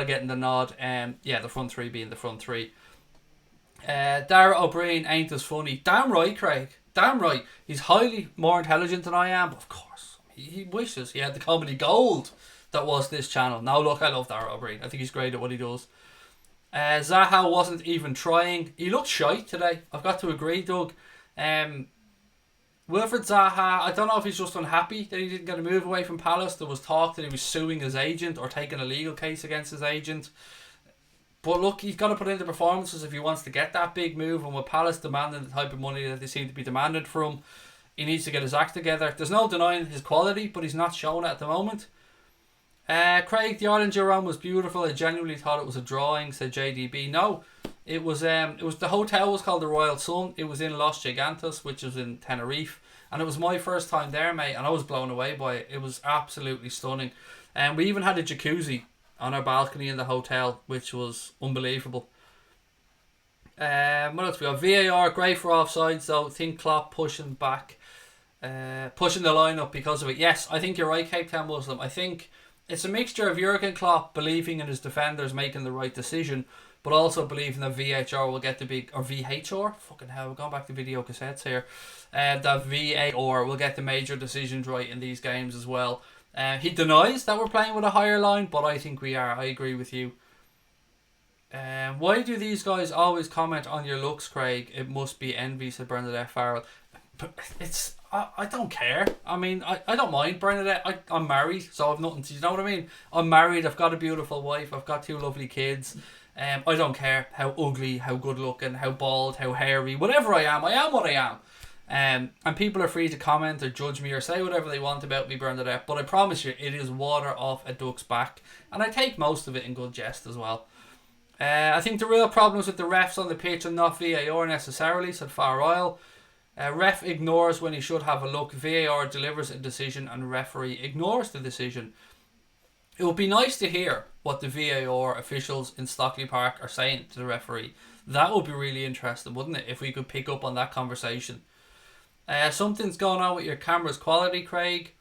getting the nod. The front three being the front three. Dara O'Brien ain't as funny. Damn right, Craig. Damn right. He's highly more intelligent than I am. Of course. He wishes he had the comedy gold that was this channel. Now look, I love Dara O'Brien. I think he's great at what he does. Zaha wasn't even trying. He looked shite today. I've got to agree, Doug. Wilfred Zaha, I don't know if he's just unhappy that he didn't get a move away from Palace. There was talk that he was suing his agent or taking a legal case against his agent. But look, he's got to put in the performances if he wants to get that big move. And with Palace demanding the type of money that they seem to be demanded from him, he needs to get his act together. There's no denying his quality, but he's not showing it at the moment. Craig, the Ireland Jurgen was beautiful. I genuinely thought it was a drawing, said JDB. No, it was the hotel was called the Royal Sun. It was in Los Gigantes, which is in Tenerife. And it was my first time there, mate, and I was blown away by it. It was absolutely stunning. And we even had a jacuzzi on our balcony in the hotel, which was unbelievable. What else we got? VAR, great for offsides though. I think Klopp pushing the line up because of it. Yes, I think you're right, Cape Town Muslim. I think it's a mixture of Jurgen Klopp believing in his defenders making the right decision, but also believing that VHR will get the big, or VHR? Fucking hell, we're going back to video cassettes here. That VAR will get the major decisions right in these games as well. He denies that we're playing with a higher line, but I think we are. I agree with you. Why do these guys always comment on your looks, Craig? It must be envy, said Bernadette Farrell. But I don't care. I mean, I don't mind Bernadette. I'm married, so I've nothing to, you know what I mean? I'm married, I've got a beautiful wife, I've got 2 lovely kids. I don't care how ugly, how good looking, how bald, how hairy, whatever I am what I am. And people are free to comment or judge me or say whatever they want about me, Bernadette. But I promise you, it is water off a duck's back. And I take most of it in good jest as well. I think the real problem is with the refs on the pitch and not VAR necessarily, said Far Isle. Ref ignores when he should have a look. VAR delivers a decision and referee ignores the decision. It would be nice to hear what the VAR officials in Stockley Park are saying to the referee. That would be really interesting, wouldn't it, if we could pick up on that conversation. Something's going on with your camera's quality, Craig.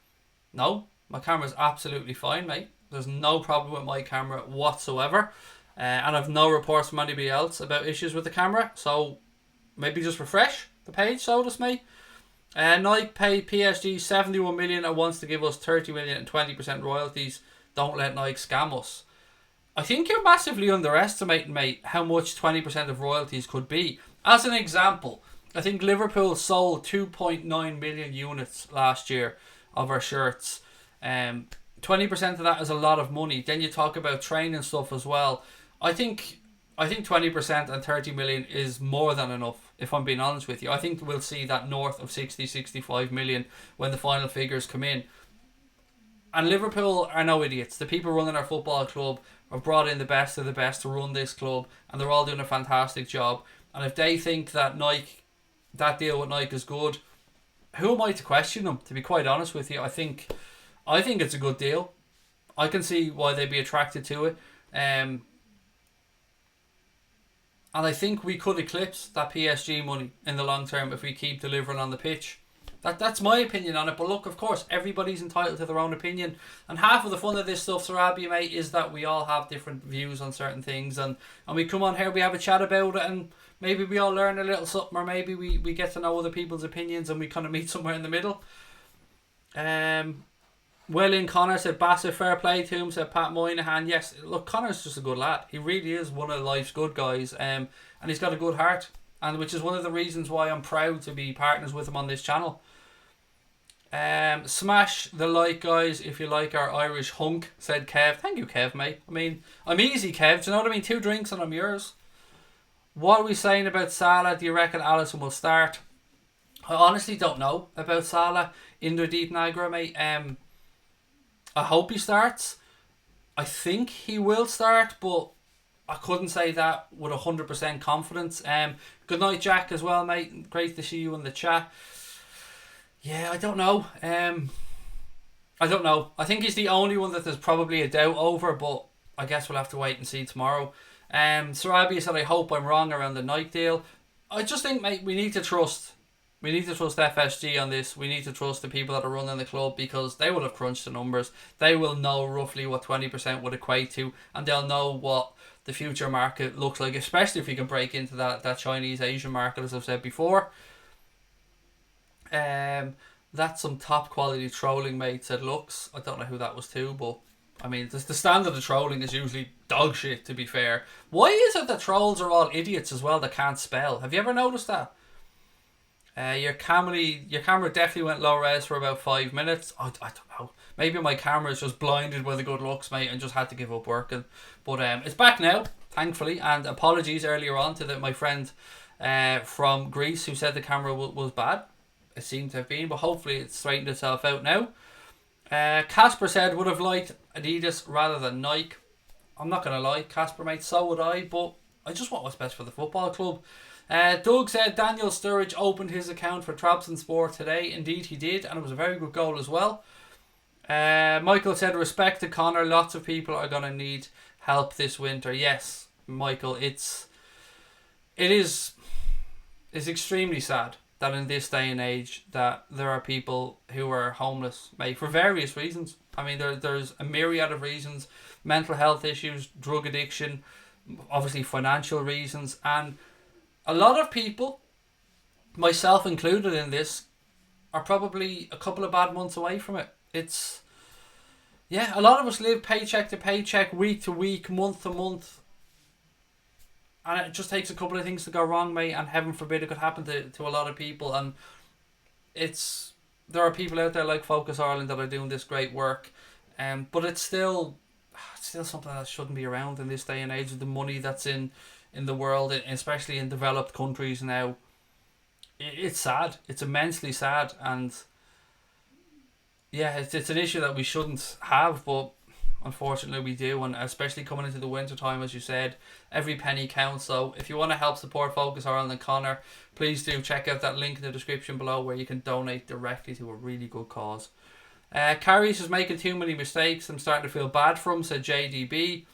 No, my camera's absolutely fine, mate. There's no problem with my camera whatsoever. And I've no reports from anybody else about issues with the camera. So maybe just refresh the page, so does me. Nike paid PSG 71 million and wants to give us 30 million and 20% royalties. Don't let Nike scam us. I think you're massively underestimating, mate, how much 20% of royalties could be. As an example, I think Liverpool sold 2.9 million units last year of our shirts. 20% of that is a lot of money. Then you talk about training stuff as well. I think 20% and 30 million is more than enough, if I'm being honest with you. I think we'll see that north of 65 million when the final figures come in. And Liverpool are no idiots. The people running our football club have brought in the best of the best to run this club, and they're all doing a fantastic job. And if they think that that deal with Nike is good, who am I to question them, to be quite honest with you? I think it's a good deal. I can see why they'd be attracted to it. And I think we could eclipse that PSG money in the long term if we keep delivering on the pitch. That's my opinion on it. But look, of course, everybody's entitled to their own opinion. And half of the fun of this stuff, Sarabi, mate, is that we all have different views on certain things. And we come on here, we have a chat about it, and maybe we all learn a little something, or maybe we get to know other people's opinions and we kind of meet somewhere in the middle. Well, Connor said, Bassett, fair play to him, said Pat Moynihan. Yes, look, Connor's just a good lad. He really is one of life's good guys, and he's got a good heart, and which is one of the reasons why I'm proud to be partners with him on this channel. Smash the like, guys, if you like our Irish hunk, said Kev. Thank you, Kev, mate. I mean, I'm easy, Kev. Do you know what I mean? 2 drinks and I'm yours. What are we saying about Salah? Do you reckon Alisson will start? I honestly don't know about Salah in the deep Niagara, mate. I hope he starts. I think he will start, but I couldn't say that with 100% confidence. Good night, Jack, as well, mate. Great to see you in the chat. Yeah, I don't know. I don't know. I think he's the only one that there's probably a doubt over, but I guess we'll have to wait and see tomorrow. Sarabi said, I hope I'm wrong around the Nike deal. I just think, mate, we need to trust FSG on this. We need to trust the people that are running the club, because they will have crunched the numbers. They will know roughly what 20% would equate to, and they'll know what the future market looks like, especially if we can break into that Chinese Asian market, as I've said before. That's some top quality trolling, mate, said Lux. I don't know who that was to, but I mean, the standard of trolling is usually dog shit, to be fair. Why is it that trolls are all idiots as well that can't spell? Have you ever noticed that? Your camera definitely went low res for about 5 minutes. I don't know. Maybe my camera is just blinded by the good looks, mate, and just had to give up working. But it's back now, thankfully. And apologies earlier on to my friend from Greece who said the camera was bad. It seemed to have been, but hopefully it's straightened itself out now. Casper said, would have liked Adidas rather than Nike. I'm not going to lie, Casper, mate, so would I, but I just want what's best for the football club. Doug said Daniel Sturridge opened his account for Trabzonspor today. Indeed he did, and it was a very good goal as well. Michael said, respect to Connor, lots of people are going to need help this winter. Yes, Michael, it is extremely sad that in this day and age that there are people who are homeless, mate, for various reasons. I mean, there's a myriad of reasons: mental health issues, drug addiction, obviously financial reasons, and a lot of people, myself included in this, are probably a couple of bad months away from it. A lot of us live paycheck to paycheck, week to week, month to month. And it just takes a couple of things to go wrong, mate, and heaven forbid it could happen to a lot of people. And there are people out there like Focus Ireland that are doing this great work, but it's still something that shouldn't be around in this day and age with the money that's in the world, especially in developed countries now. It's sad. It's immensely sad, and yeah, it's an issue that we shouldn't have, but unfortunately we do, and especially coming into the winter time, as you said, every penny counts. So if you want to help support Focus Ireland and Connor, please do check out that link in the description below where you can donate directly to a really good cause. Karius is making too many mistakes. I'm starting to feel bad for him, said JDB.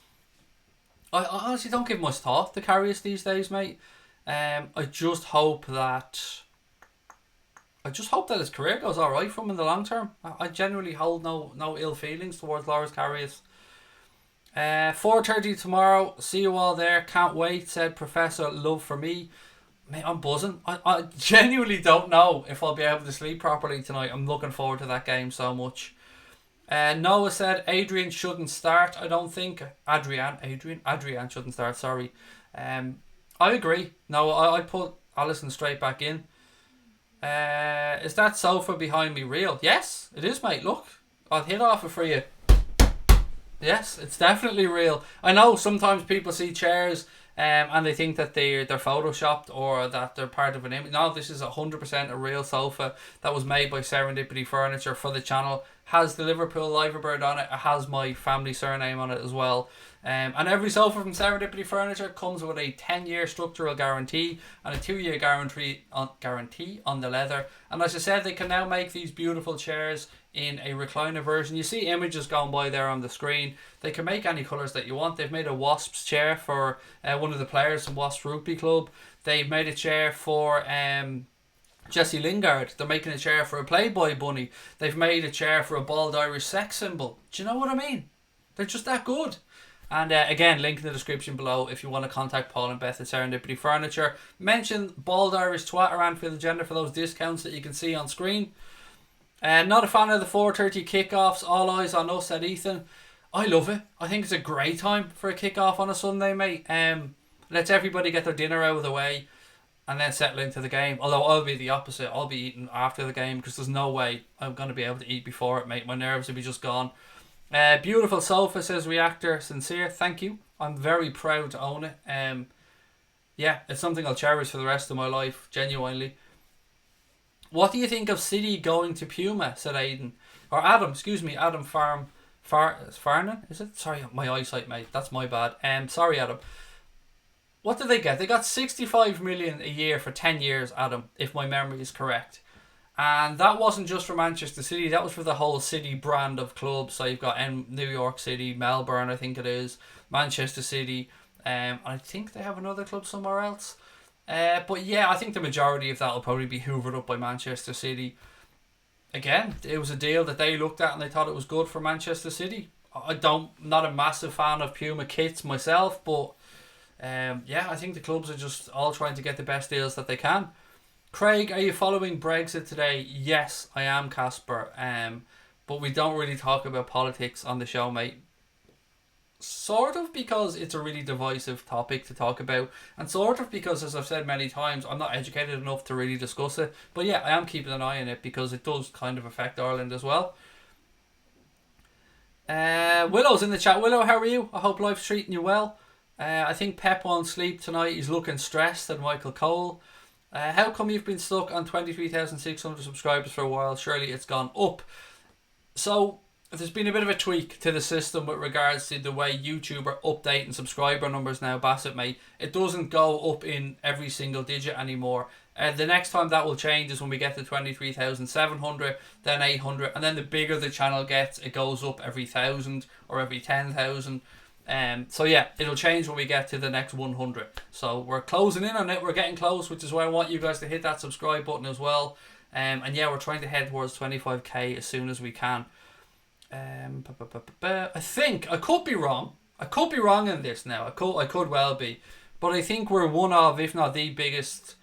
I honestly don't give much thought to Karius these days, mate. I just hope that his career goes alright for him in the long term. I genuinely hold no ill feelings towards Loris Karius. 4:30 tomorrow. See you all there. Can't wait, said Professor Love for me. Mate, I'm buzzing. I genuinely don't know if I'll be able to sleep properly tonight. I'm looking forward to that game so much. Noah said Adrian shouldn't start. I don't think Adrian shouldn't start. Sorry. I agree. No, I put Alisson straight back in. Is that sofa behind me real? Yes, it is, mate. Look, I'll hit off it for you. Yes, it's definitely real. I know sometimes people see chairs and they think that they're photoshopped or that they're part of an image. No, this is 100% a real sofa that was made by Serendipity Furniture for the channel. Has the Liverpool Liverbird on it. It has my family surname on it as well. And every sofa from Serendipity Furniture comes with a 10-year structural guarantee and a 2-year guarantee on the leather. And as I said, they can now make these beautiful chairs in a recliner version. You see images going by there on the screen. They can make any colours that you want. They've made a Wasps chair for one of the players from Wasps Rugby Club. They've made a chair for Jesse Lingard. They're making a chair for a Playboy bunny. They've made a chair for a bald Irish sex symbol. Do you know what I mean? They're just that good. And again, link in the description below if you want to contact Paul and Beth at Serendipity Furniture. Mention Bald Irish Twat or Anfield Agenda for those discounts that you can see on screen. Not a fan of the 4:30 kickoffs. All eyes on us, said Ethan. I love it. I think it's a great time for a kickoff on a Sunday, mate. Lets everybody get their dinner out of the way and then settle into the game. Although I'll be the opposite. I'll be eating after the game because there's no way I'm going to be able to eat before it, mate. My nerves will be just gone. Beautiful sofa, says Reactor Sincere. Thank you. I'm very proud to own it. Yeah, it's something I'll cherish for the rest of my life, genuinely. What do you think of City going to Puma, said Aidan. Or Adam, excuse me, Adam Farnan, is it? Sorry, my eyesight, mate. That's my bad. Sorry, Adam. What did they get? They got 65 million a year for 10 years, Adam, if my memory is correct. And that wasn't just for Manchester City, that was for the whole City brand of clubs. So you've got New York City, Melbourne, I think it is, Manchester City, I think they have another club somewhere else. But yeah, I think the majority of that will probably be hoovered up by Manchester City. Again, it was a deal that they looked at and they thought it was good for Manchester City. Not a massive fan of Puma kits myself, but yeah, I think the clubs are just all trying to get the best deals that they can. Craig, are you following Brexit today? Yes, I am, Casper. But we don't really talk about politics on the show, mate. Sort of because it's a really divisive topic to talk about, and sort of because, as I've said many times, I'm not educated enough to really discuss it. But yeah, I am keeping an eye on it because it does kind of affect Ireland as well. Willow's in the chat. Willow, how are you? I hope life's treating you well. I think Pep won't sleep tonight. He's looking stressed, said Michael Cole. How come you've been stuck on 23,600 subscribers for a while? Surely it's gone up. So there's been a bit of a tweak to the system with regards to the way YouTube are updating subscriber numbers now, Bassett, mate. It doesn't go up in every single digit anymore. The next time that will change is when we get to 23,700, then 800, and then the bigger the channel gets, it goes up every 1,000 or every 10,000. So yeah, it'll change when we get to the next 100. So we're closing in on it. We're getting close, which is why I want you guys to hit that subscribe button as well. And yeah, we're trying to head towards 25k as soon as we can. I think I could be wrong. I could be wrong in this now. I could well be, but I think we're one of, if not the biggest,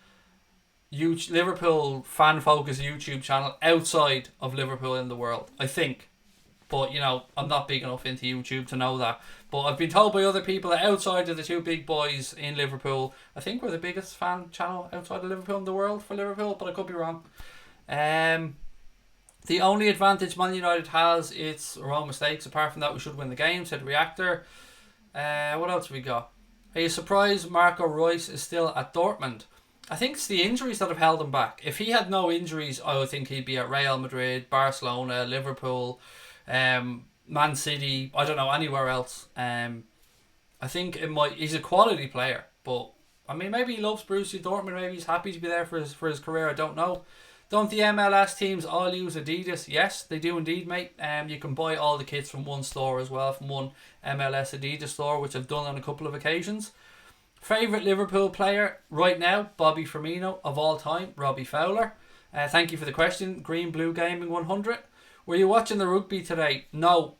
Liverpool fan focused YouTube channel outside of Liverpool in the world. I think. But, you know, I'm not big enough into YouTube to know that. But I've been told by other people that outside of the two big boys in Liverpool, I think we're the biggest fan channel outside of Liverpool in the world for Liverpool, but I could be wrong. The only advantage Man United has, it's our own mistakes. Apart from that, we should win the game, said Reactor. What else have we got? Are you surprised Marco Reus is still at Dortmund? I think it's the injuries that have held him back. If he had no injuries, I would think he'd be at Real Madrid, Barcelona, Liverpool, Man City, I don't know, anywhere else. I think he's a quality player, but I mean, maybe he loves Borussia Dortmund, maybe he's happy to be there for his career, I don't know. Don't the MLS teams all use Adidas? Yes, they do indeed, mate. You can buy all the kits from one store as well, from one MLS Adidas store, which I've done on a couple of occasions. Favourite Liverpool player right now, Bobby Firmino, of all time, Robbie Fowler. Thank you for the question, Green Blue Gaming 100. Were you watching the rugby today? No.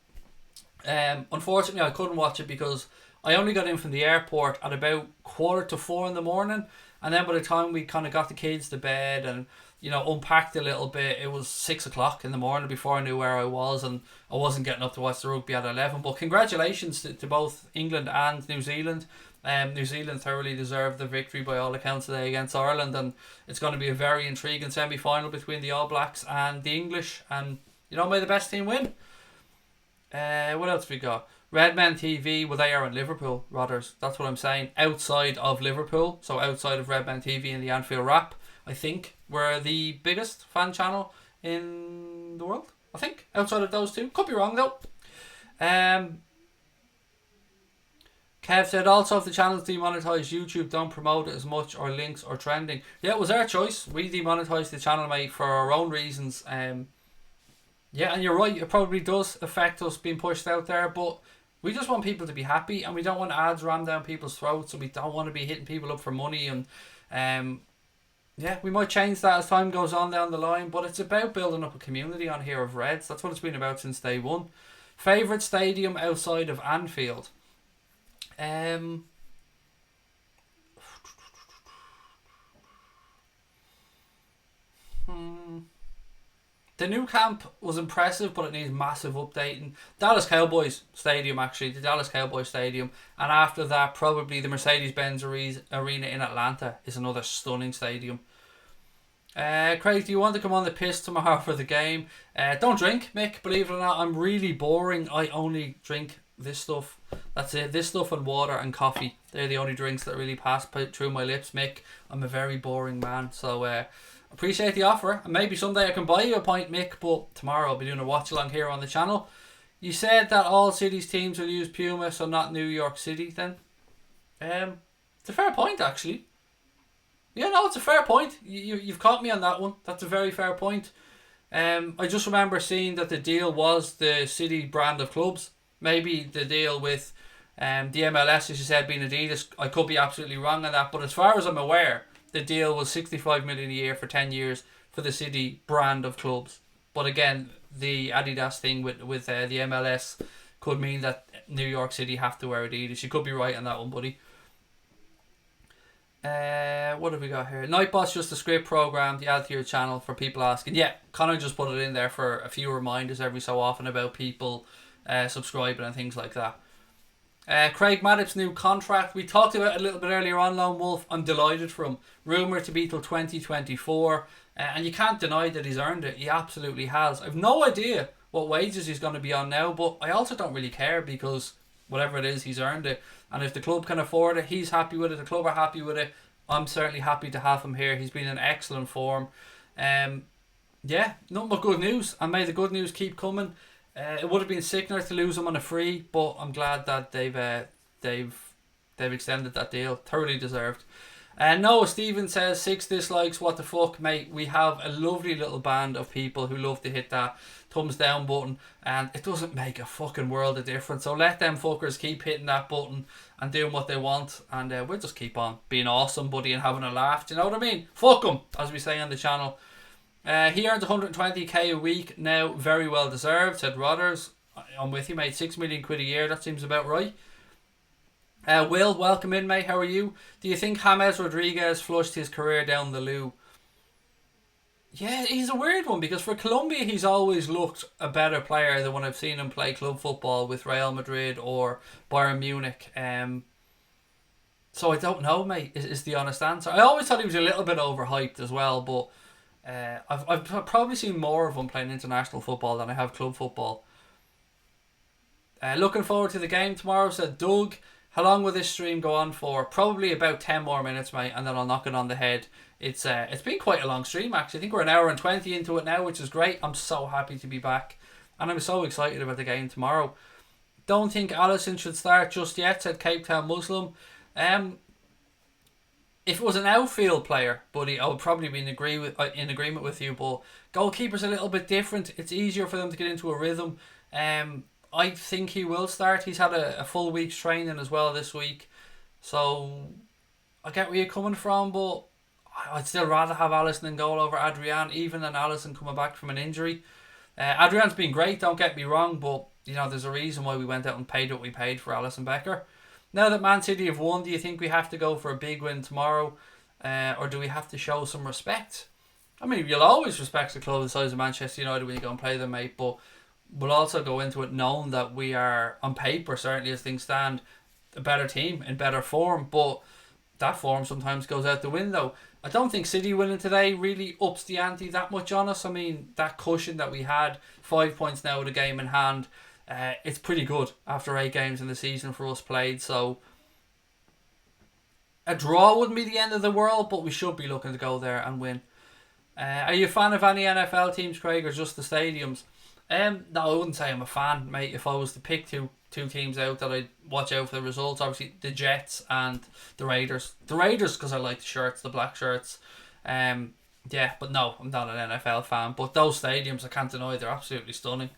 Unfortunately, I couldn't watch it because I only got in from the airport at about 3:45 in the morning, and then by the time we kind of got the kids to bed and, you know, unpacked a little bit, it was 6 o'clock in the morning before I knew where I was, and I wasn't getting up to watch the rugby at 11. But congratulations to both England and New Zealand. New Zealand thoroughly deserved the victory by all accounts today against Ireland, and it's going to be a very intriguing semi-final between the All Blacks and the English, and, you know, may the best team win. What else have we got? Redmen TV, well, they are in Liverpool, Rodders. That's what I'm saying. Outside of Liverpool, so outside of Redmen TV and the Anfield Wrap, I think we're the biggest fan channel in the world. I think outside of those two, could be wrong though. Kev said also if the channel's demonetized, YouTube don't promote it as much or links or trending. Yeah, it was our choice. We demonetized the channel, mate, for our own reasons. Yeah, and you're right, it probably does affect us being pushed out there, but we just want people to be happy, and we don't want ads rammed down people's throats, and we don't want to be hitting people up for money, and yeah, we might change that as time goes on down the line, but it's about building up a community on here of Reds. That's what it's been about since day one. Favourite stadium outside of Anfield? The new camp was impressive, but it needs massive updating. Dallas Cowboys Stadium, actually, the Dallas Cowboys Stadium, and after that, probably the Mercedes-Benz Arena in Atlanta is another stunning stadium. Craig, do you want to come on the piss tomorrow for the game? Don't drink, Mick. Believe it or not, I'm really boring. I only drink this stuff. That's it. This stuff and water and coffee. They're the only drinks that really pass through my lips, Mick. I'm a very boring man. So appreciate the offer, and maybe someday I can buy you a pint, Mick, but tomorrow I'll be doing a watch along here on the channel. You said that all cities teams will use Puma, so not New York City then? It's a fair point, actually. Yeah, no, it's a fair point. You've caught me on that one. That's a very fair point. I just remember seeing that the deal was the City brand of clubs. Maybe the deal with the MLS, as you said, being Adidas. I could be absolutely wrong on that, but as far as I'm aware, the deal was 65 million a year for 10 years for the City brand of clubs. But again, the Adidas thing with the MLS could mean that New York City have to wear Adidas. You could be right on that one, buddy. What have we got here? Nightbot's just a script program to add to your channel for people asking. Yeah, Connor just put it in there for a few reminders every so often about people subscribing and things like that. Craig Maddip's new contract, we talked about it a little bit earlier on, Lone Wolf. I'm delighted for him. Rumoured to be till 2024, and you can't deny that he's earned it. He absolutely has. I've no idea what wages he's going to be on now, but I also don't really care, because whatever it is, he's earned it, and if the club can afford it, he's happy with it, the club are happy with it. I'm certainly happy to have him here. He's been in excellent form. Yeah, nothing but good news, and may the good news keep coming. It would have been sickener to lose him on a free, but I'm glad that they've extended that deal. Thoroughly deserved. Noah Stevens says 6 dislikes. What the fuck, mate? We have a lovely little band of people who love to hit that thumbs down button, and it doesn't make a fucking world of difference. So let them fuckers keep hitting that button and doing what they want, and we'll just keep on being awesome, buddy, and having a laugh. Do you know what I mean? Fuck them, as we say on the channel. He earns 120k a week now, very well deserved, said Rodders. I'm with you, mate. 6 million quid a year, that seems about right. Will, welcome in, mate. How are you? Do you think James Rodriguez flushed his career down the loo? Yeah, he's a weird one because for Colombia, he's always looked a better player than when I've seen him play club football with Real Madrid or Bayern Munich. So I don't know, mate, is the honest answer. I always thought he was a little bit overhyped as well, but I've probably seen more of him playing international football than I have club football. Looking forward to the game tomorrow, said Doug. How long will this stream go on for? Probably about 10 more minutes, mate, and then I'll knock it on the head. It's been quite a long stream, actually. I think we're an hour and 20 into it now, which is great. I'm so happy to be back. And I'm so excited about the game tomorrow. Don't think Alisson should start just yet, said Cape Town Muslim. If it was an outfield player, buddy, I would probably be in agreement with you, but goalkeeper's a little bit different. It's easier for them to get into a rhythm. I think he will start. He's had a full week's training as well this week. So I get where you're coming from, but I'd still rather have Alisson in goal over Adrian, even than Alisson coming back from an injury. Adrian's been great, don't get me wrong, but there's a reason why we went out and paid what we paid for Alisson Becker. Now that Man City have won, do you think we have to go for a big win tomorrow? Or do we have to show some respect? I mean, you'll always respect the club the size of Manchester United when you go and play them, mate, but we'll also go into it knowing that we are, on paper, certainly as things stand, a better team, in better form, but that form sometimes goes out the window. I don't think City winning today really ups the ante that much on us. I mean, that cushion that we had, 5 points now with a game in hand, it's pretty good after 8 games in the season for us played, so a draw wouldn't be the end of the world, but we should be looking to go there and win. Are you a fan of any NFL teams, Craig, or just the stadiums? No, I wouldn't say I'm a fan, mate. If I was to pick two teams out that I'd watch out for the results, obviously the Jets and the Raiders. The Raiders because I like the shirts, the black shirts. But no, I'm not an NFL fan. But those stadiums, I can't deny, they're absolutely stunning.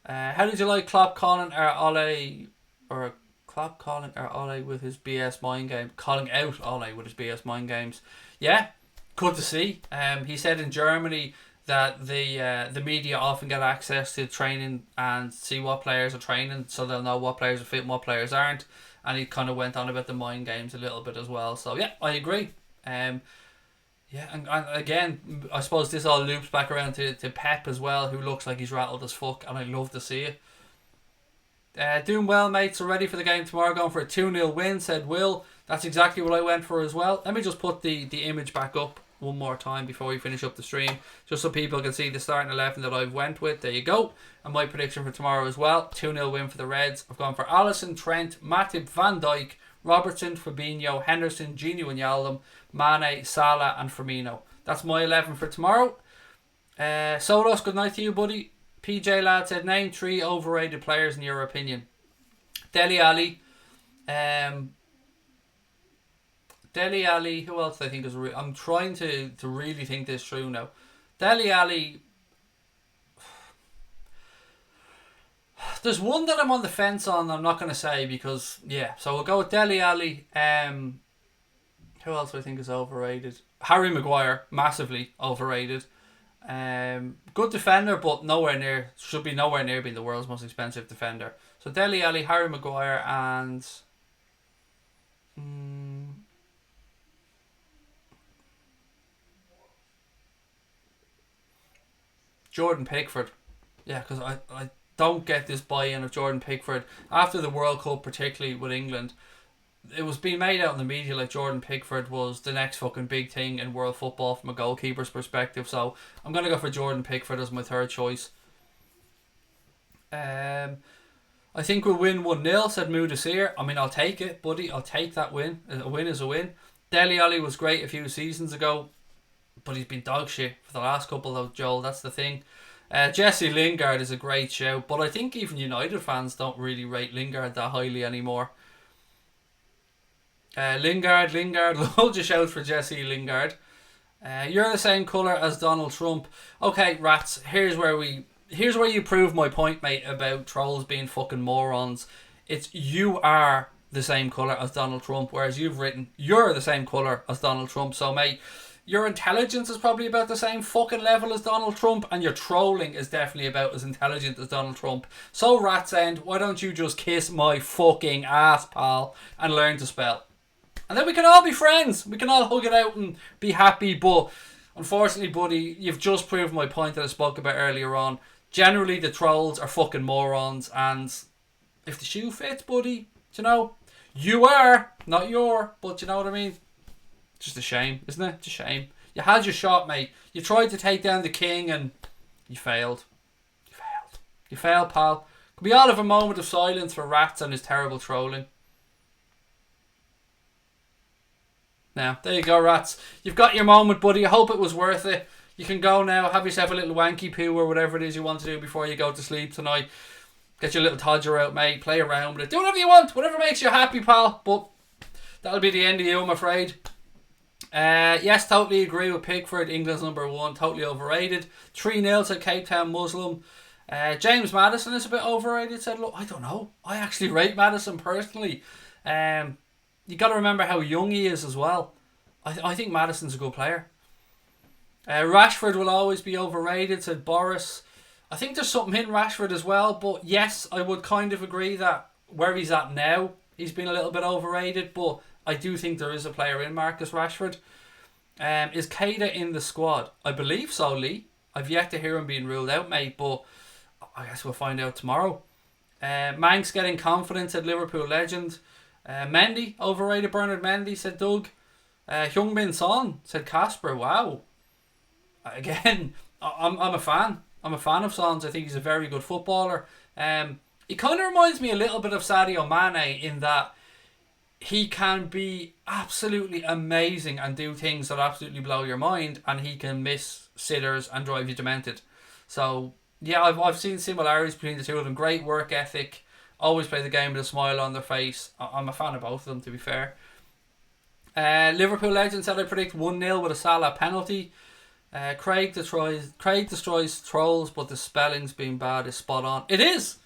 How did you like Klopp calling Ole with his BS mind game? Calling out Ole with his BS mind games. Yeah, good to see. He said in Germany that the media often get access to training and see what players are training, so they'll know what players are fit and what players aren't. And he kind of went on about the mind games a little bit as well. So yeah, I agree. And again, I suppose this all loops back around to Pep as well, who looks like he's rattled as fuck, and I love to see it. Doing well, mates. Are ready for the game tomorrow. Going for a 2-0 win, said Will. That's exactly what I went for as well. Let me just put the image back up one more time before we finish up the stream, just so people can see the starting 11 that I've went with. There you go. And my prediction for tomorrow as well, 2-0 win for the Reds. I've gone for Alisson, Trent, Matip, Van Dijk, Robertson, Fabinho, Henderson, Gini Wijnaldum, Mane, Salah and Firmino. That's my 11 for tomorrow. Solos, good night to you, buddy. PJ Lad said, name 3 overrated players in your opinion. Dele Alli, who else I think is I'm trying to really think this through now. Dele Alli, there's one that I'm on the fence on, I'm not going to say because, yeah. So we'll go with Dele Alli. Who else do I think is overrated? Harry Maguire, massively overrated. Good defender, but should be nowhere near being the world's most expensive defender. So Dele Alli, Harry Maguire, and Jordan Pickford. Yeah, because I don't get this buy-in of Jordan Pickford after the World Cup, particularly with England. It was being made out in the media like Jordan Pickford was the next fucking big thing in world football from a goalkeeper's perspective. So I'm going to go for Jordan Pickford as my third choice. I think we'll win 1-0, said Mudasir. I mean, I'll take it, buddy. I'll take that win. A win is a win. Dele Alli was great a few seasons ago, but he's been dog shit for the last couple though, Joel. That's the thing. Jesse Lingard is a great shout, but I think even United fans don't really rate Lingard that highly anymore. Lingard, loads of shouts for Jesse Lingard. You're the same colour as Donald Trump. Okay, rats, here's where you prove my point, mate, about trolls being fucking morons. It's you are the same colour as Donald Trump, whereas you've written you're the same colour as Donald Trump. So, mate, your intelligence is probably about the same fucking level as Donald Trump, and your trolling is definitely about as intelligent as Donald Trump. So, Rat's End, why don't you just kiss my fucking ass, pal, and learn to spell? And then we can all be friends. We can all hug it out and be happy, but Unfortunately, buddy, you've just proved my point that I spoke about earlier on. Generally, the trolls are fucking morons, and if the shoe fits, buddy, you know, you are, not your, but you know what I mean? Just a shame, isn't it? It's a shame. You had your shot, mate. You tried to take down the king and you failed. You failed, pal. Can we all have a moment of silence for Rats and his terrible trolling? Now, there you go, Rats. You've got your moment, buddy. I hope it was worth it. You can go now, have yourself a little wanky poo or whatever it is you want to do before you go to sleep tonight. Get your little todger out, mate. Play around with it. Do whatever you want. Whatever makes you happy, pal. But that'll be the end of you, I'm afraid. Yes, totally agree with Pickford. England's number 1. Totally overrated. 3-0 to Cape Town Muslim. James Maddison is a bit overrated. Said, look, I don't know. I actually rate Maddison personally. You got to remember how young he is as well. I think Maddison's a good player. Rashford will always be overrated, said Boris. I think there's something in Rashford as well, but yes, I would kind of agree that where he's at now, he's been a little bit overrated, but I do think there is a player in Marcus Rashford. Is Keita in the squad? I believe so, Lee. I've yet to hear him being ruled out, mate, but I guess we'll find out tomorrow. Manx getting confidence, said Liverpool legend. Mendy, overrated Bernard Mendy, said Doug. Heung-min Son, said Casper. Wow. Again, I'm a fan. I'm a fan of Son's. I think he's a very good footballer. He kind of reminds me a little bit of Sadio Mane in that he can be absolutely amazing and do things that absolutely blow your mind, and he can miss sitters and drive you demented. So yeah, I've seen similarities between the two of them. Great work ethic, always play the game with a smile on their face. I'm a fan of both of them, to be fair. Liverpool legend said I predict 1-0 with a Salah penalty. Craig destroys trolls, but the spelling's being bad is spot on. It is.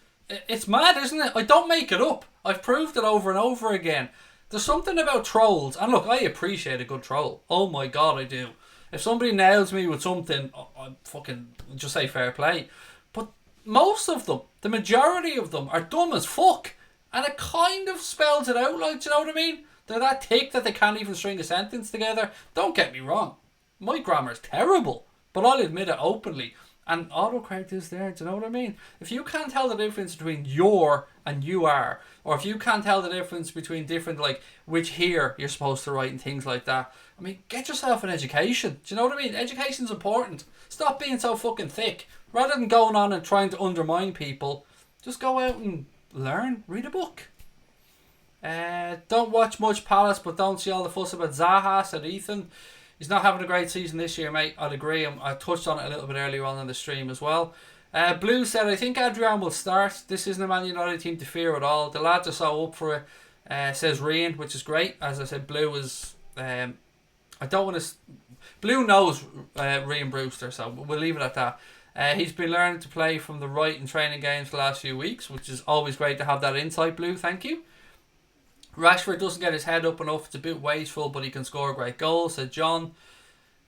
It's mad, isn't it? I don't make it up. I've proved it over and over again. There's something about trolls, and look, I appreciate a good troll. Oh my god, I do. If somebody nails me with something, I fucking just say fair play. But most of them, the majority of them, are dumb as fuck, and it kind of spells it out. Like, do you know what I mean? They're that thick that they can't even string a sentence together. Don't get me wrong. My grammar's terrible, but I'll admit it openly. And autocorrect is there, do you know what I mean? If you can't tell the difference between your and you are, or if you can't tell the difference between different, like, which here you're supposed to write and things like that, I mean, get yourself an education. Do you know what I mean? Education's important. Stop being so fucking thick. Rather than going on and trying to undermine people, just go out and learn. Read a book. Don't watch much Palace, but don't see all the fuss about Zaha, said Ethan. He's not having a great season this year, mate. I'd agree. I touched on it a little bit earlier on in the stream as well. Blue said, I think Adrian will start. This isn't a Man United team to fear at all. The lads are so up for it, says Rian, which is great. As I said, Blue is... I don't want to... Blue knows Rian Brewster, so we'll leave it at that. He's been learning to play from the right in training games the last few weeks, which is always great to have that insight, Blue. Thank you. Rashford doesn't get his head up enough. It's a bit wasteful, but he can score great goals, said John.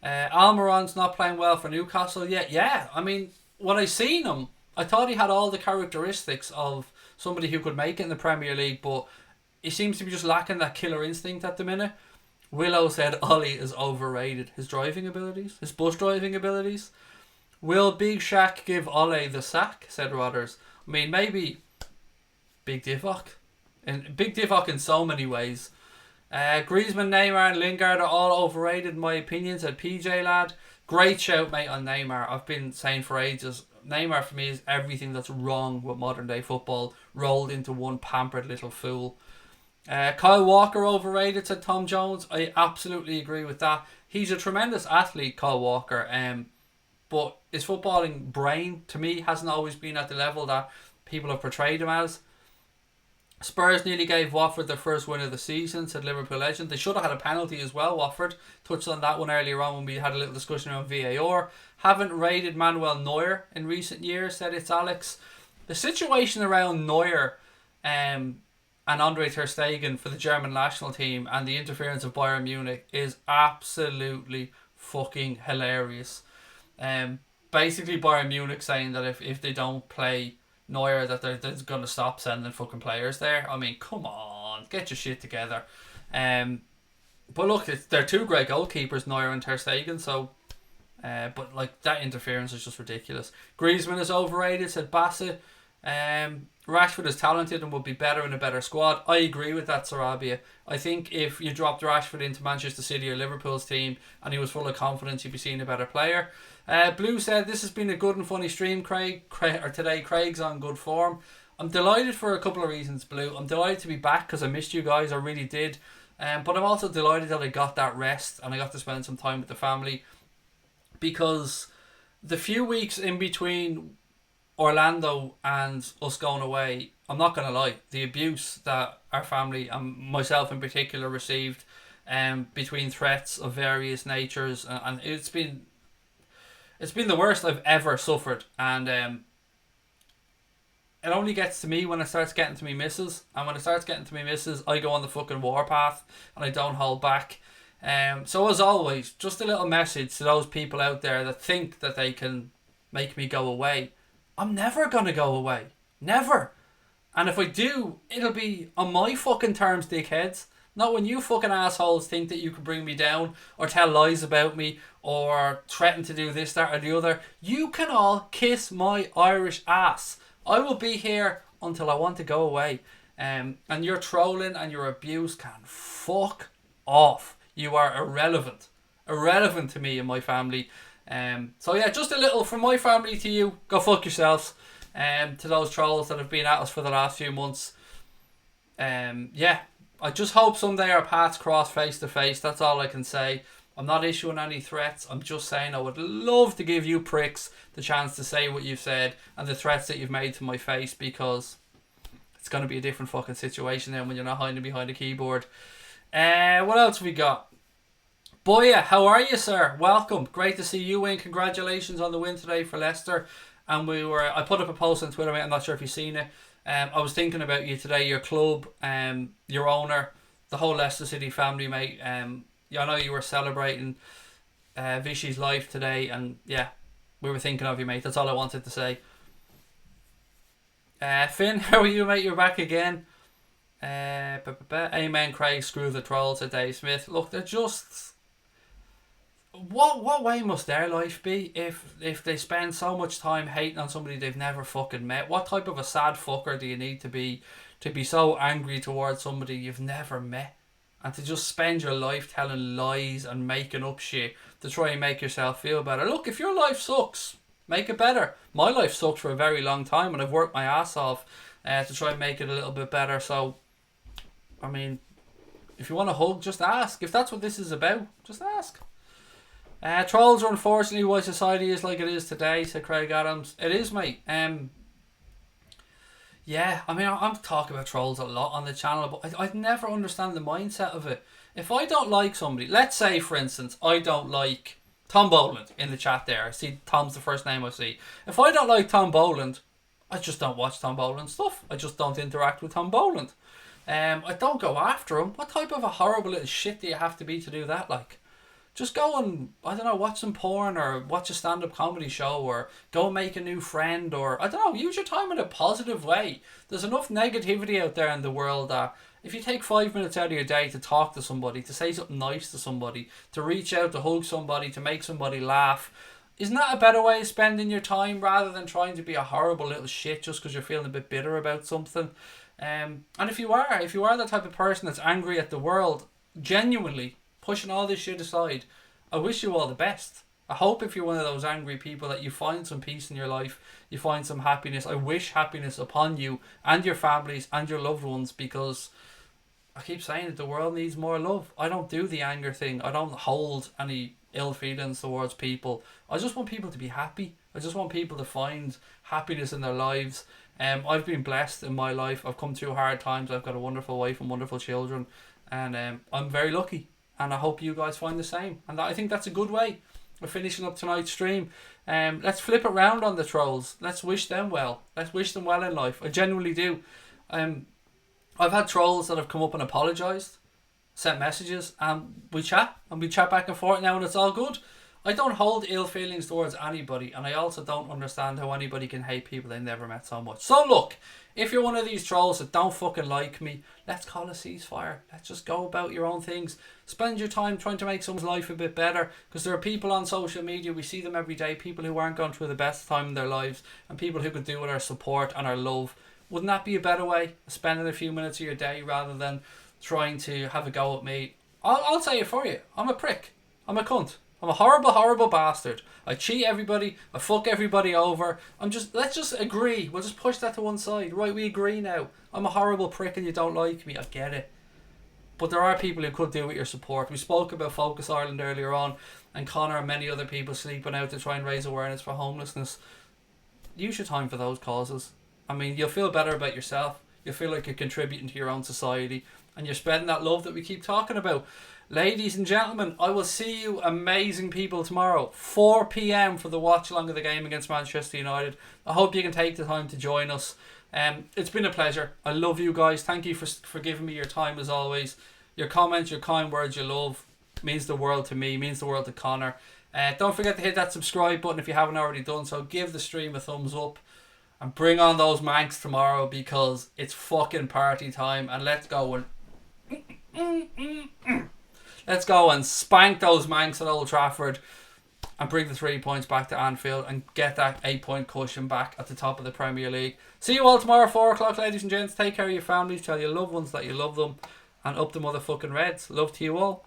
Almiron's not playing well for Newcastle yet. Yeah, I mean, when I seen him, I thought he had all the characteristics of somebody who could make it in the Premier League, but he seems to be just lacking that killer instinct at the minute. Willow said Ollie is overrated. His driving abilities, his bus driving abilities. Will Big Shaq give Ole the sack, said Rodders. I mean, maybe Big Divock. And Big Divock in so many ways. Griezmann, Neymar and Lingard are all overrated in my opinion, said PJ lad. Great shout, mate, on Neymar. I've been saying for ages, Neymar for me is everything that's wrong with modern day football rolled into one pampered little fool. Kyle Walker overrated, said Tom Jones. I absolutely agree with that. He's a tremendous athlete, Kyle Walker, but his footballing brain to me hasn't always been at the level that people have portrayed him as. Spurs nearly gave Watford their first win of the season, said Liverpool legend. They should have had a penalty as well, Watford. Touched on that one earlier on when we had a little discussion around VAR. Haven't rated Manuel Neuer in recent years, said it's Alex. The situation around Neuer and Andre Ter Stegen for the German national team and the interference of Bayern Munich is absolutely fucking hilarious. Basically Bayern Munich saying that if they don't play Neuer, that they're going to stop sending fucking players there. I mean, come on, get your shit together. But look, they're two great goalkeepers, Neuer and Ter Stegen, so But like that interference is just ridiculous. Griezmann is overrated, said Bassett. Rashford is talented and would be better in a better squad. I agree with that, Sarabia. I think if you dropped Rashford into Manchester City or Liverpool's team and he was full of confidence, you'd be seeing a better player. Blue said, this has been a good and funny stream, Craig. Or today, Craig's on good form. I'm delighted for a couple of reasons, Blue. I'm delighted to be back because I missed you guys. I really did. But I'm also delighted that I got that rest and I got to spend some time with the family, because the few weeks in between Orlando and us going away, I'm not going to lie, the abuse that our family and myself in particular received between threats of various natures, and it's been the worst I've ever suffered. And it only gets to me when it starts getting to me missus, and when it starts getting to me missus, I go on the fucking warpath and I don't hold back. So as always, just a little message to those people out there that think that they can make me go away. I'm never going to go away. Never. And if I do, it'll be on my fucking terms, dickheads. Not when you fucking assholes think that you can bring me down or tell lies about me or threaten to do this, that or the other. You can all kiss my Irish ass. I will be here until I want to go away. And your trolling and your abuse can fuck off. You are irrelevant. Irrelevant to me and my family. So yeah, just a little from my family to you. Go fuck yourselves. To those trolls that have been at us for the last few months. Yeah, I just hope someday our paths cross face to face. That's all I can say. I'm not issuing any threats. I'm just saying I would love to give you pricks the chance to say what you've said and the threats that you've made to my face, because it's going to be a different fucking situation then when you're not hiding behind a keyboard. What else have we got? Boya, how are you, sir? Welcome. Great to see you, Wayne. Congratulations on the win today for Leicester. And I put up a post on Twitter, mate. I'm not sure if you've seen it. I was thinking about you today, your club, your owner, the whole Leicester City family, mate. I know you were celebrating Vichy's life today, and yeah, we were thinking of you, mate. That's all I wanted to say. Finn, how are you, mate? You're back again. Amen, Craig. Screw the trolls, said Dave Smith. Look, they're just... What way must their life be if they spend so much time hating on somebody they've never fucking met? What type of a sad fucker do you need to be so angry towards somebody you've never met, and to just spend your life telling lies and making up shit to try and make yourself feel better? Look, if your life sucks, make it better. My life sucked for a very long time and I've worked my ass off to try and make it a little bit better. So, I mean, if you want a hug, just ask. If that's what this is about, just ask. Trolls are unfortunately why society is like it is today, said Craig Adams. It is, mate. Yeah, I mean, I'm talking about trolls a lot on the channel, but I never understand the mindset of it. If I don't like somebody, let's say, for instance, I don't like Tom Boland in the chat there. I see Tom's the first name I see. If I don't like Tom Boland, I just don't watch Tom Boland stuff. I just don't interact with Tom Boland. I don't go after him. What type of a horrible little shit do you have to be to do that, like? Just go and, I don't know, watch some porn or watch a stand-up comedy show or go and make a new friend, or, I don't know, use your time in a positive way. There's enough negativity out there in the world that if you take 5 minutes out of your day to talk to somebody, to say something nice to somebody, to reach out, to hug somebody, to make somebody laugh, isn't that a better way of spending your time rather than trying to be a horrible little shit just because you're feeling a bit bitter about something? And if you are the type of person that's angry at the world, genuinely, pushing all this shit aside, I wish you all the best. I hope if you're one of those angry people that you find some peace in your life, you find some happiness. I wish happiness upon you and your families and your loved ones, because I keep saying that the world needs more love. I don't do the anger thing. I don't hold any ill feelings towards people. I just want people to be happy. I just want people to find happiness in their lives. I've been blessed in my life. I've come through hard times. I've got a wonderful wife and wonderful children, and I'm very lucky. And I hope you guys find the same. And I think that's a good way of finishing up tonight's stream. Let's flip it round on the trolls. Let's wish them well. Let's wish them well in life. I genuinely do. I've had trolls that have come up and apologised, sent messages, and we chat back and forth now, and it's all good. I don't hold ill feelings towards anybody, and I also don't understand how anybody can hate people they never met so much. So look, if you're one of these trolls that don't fucking like me, let's call a ceasefire. Let's just go about your own things. Spend your time trying to make someone's life a bit better, because there are people on social media, we see them every day, people who aren't going through the best time in their lives, and people who could do with our support and our love. Wouldn't that be a better way of spending a few minutes of your day rather than trying to have a go at me? I'll say it for you. I'm a prick. I'm a cunt. I'm a horrible, horrible bastard. I cheat everybody. I fuck everybody over. Let's just agree. We'll just push that to one side. Right, we agree now. I'm a horrible prick and you don't like me. I get it. But there are people who could do with your support. We spoke about Focus Ireland earlier on, and Connor and many other people sleeping out to try and raise awareness for homelessness. Use your time for those causes. I mean, you'll feel better about yourself. You'll feel like you're contributing to your own society, and you're spreading that love that we keep talking about. Ladies and gentlemen, I will see you amazing people tomorrow, 4 p.m. for the watch along of the game against Manchester United. I hope you can take the time to join us. It's been a pleasure. I love you guys. Thank you for giving me your time as always. Your comments, your kind words, your love means the world to me, means the world to Connor. Don't forget to hit that subscribe button if you haven't already done so. Give the stream a thumbs up. And bring on those Mancs tomorrow, because it's fucking party time. And let's go and spank those Mancs at Old Trafford and bring the 3 points back to Anfield and get that 8-point cushion back at the top of the Premier League. See you all tomorrow, 4 o'clock, ladies and gents. Take care of your families. Tell your loved ones that you love them. And up the motherfucking Reds. Love to you all.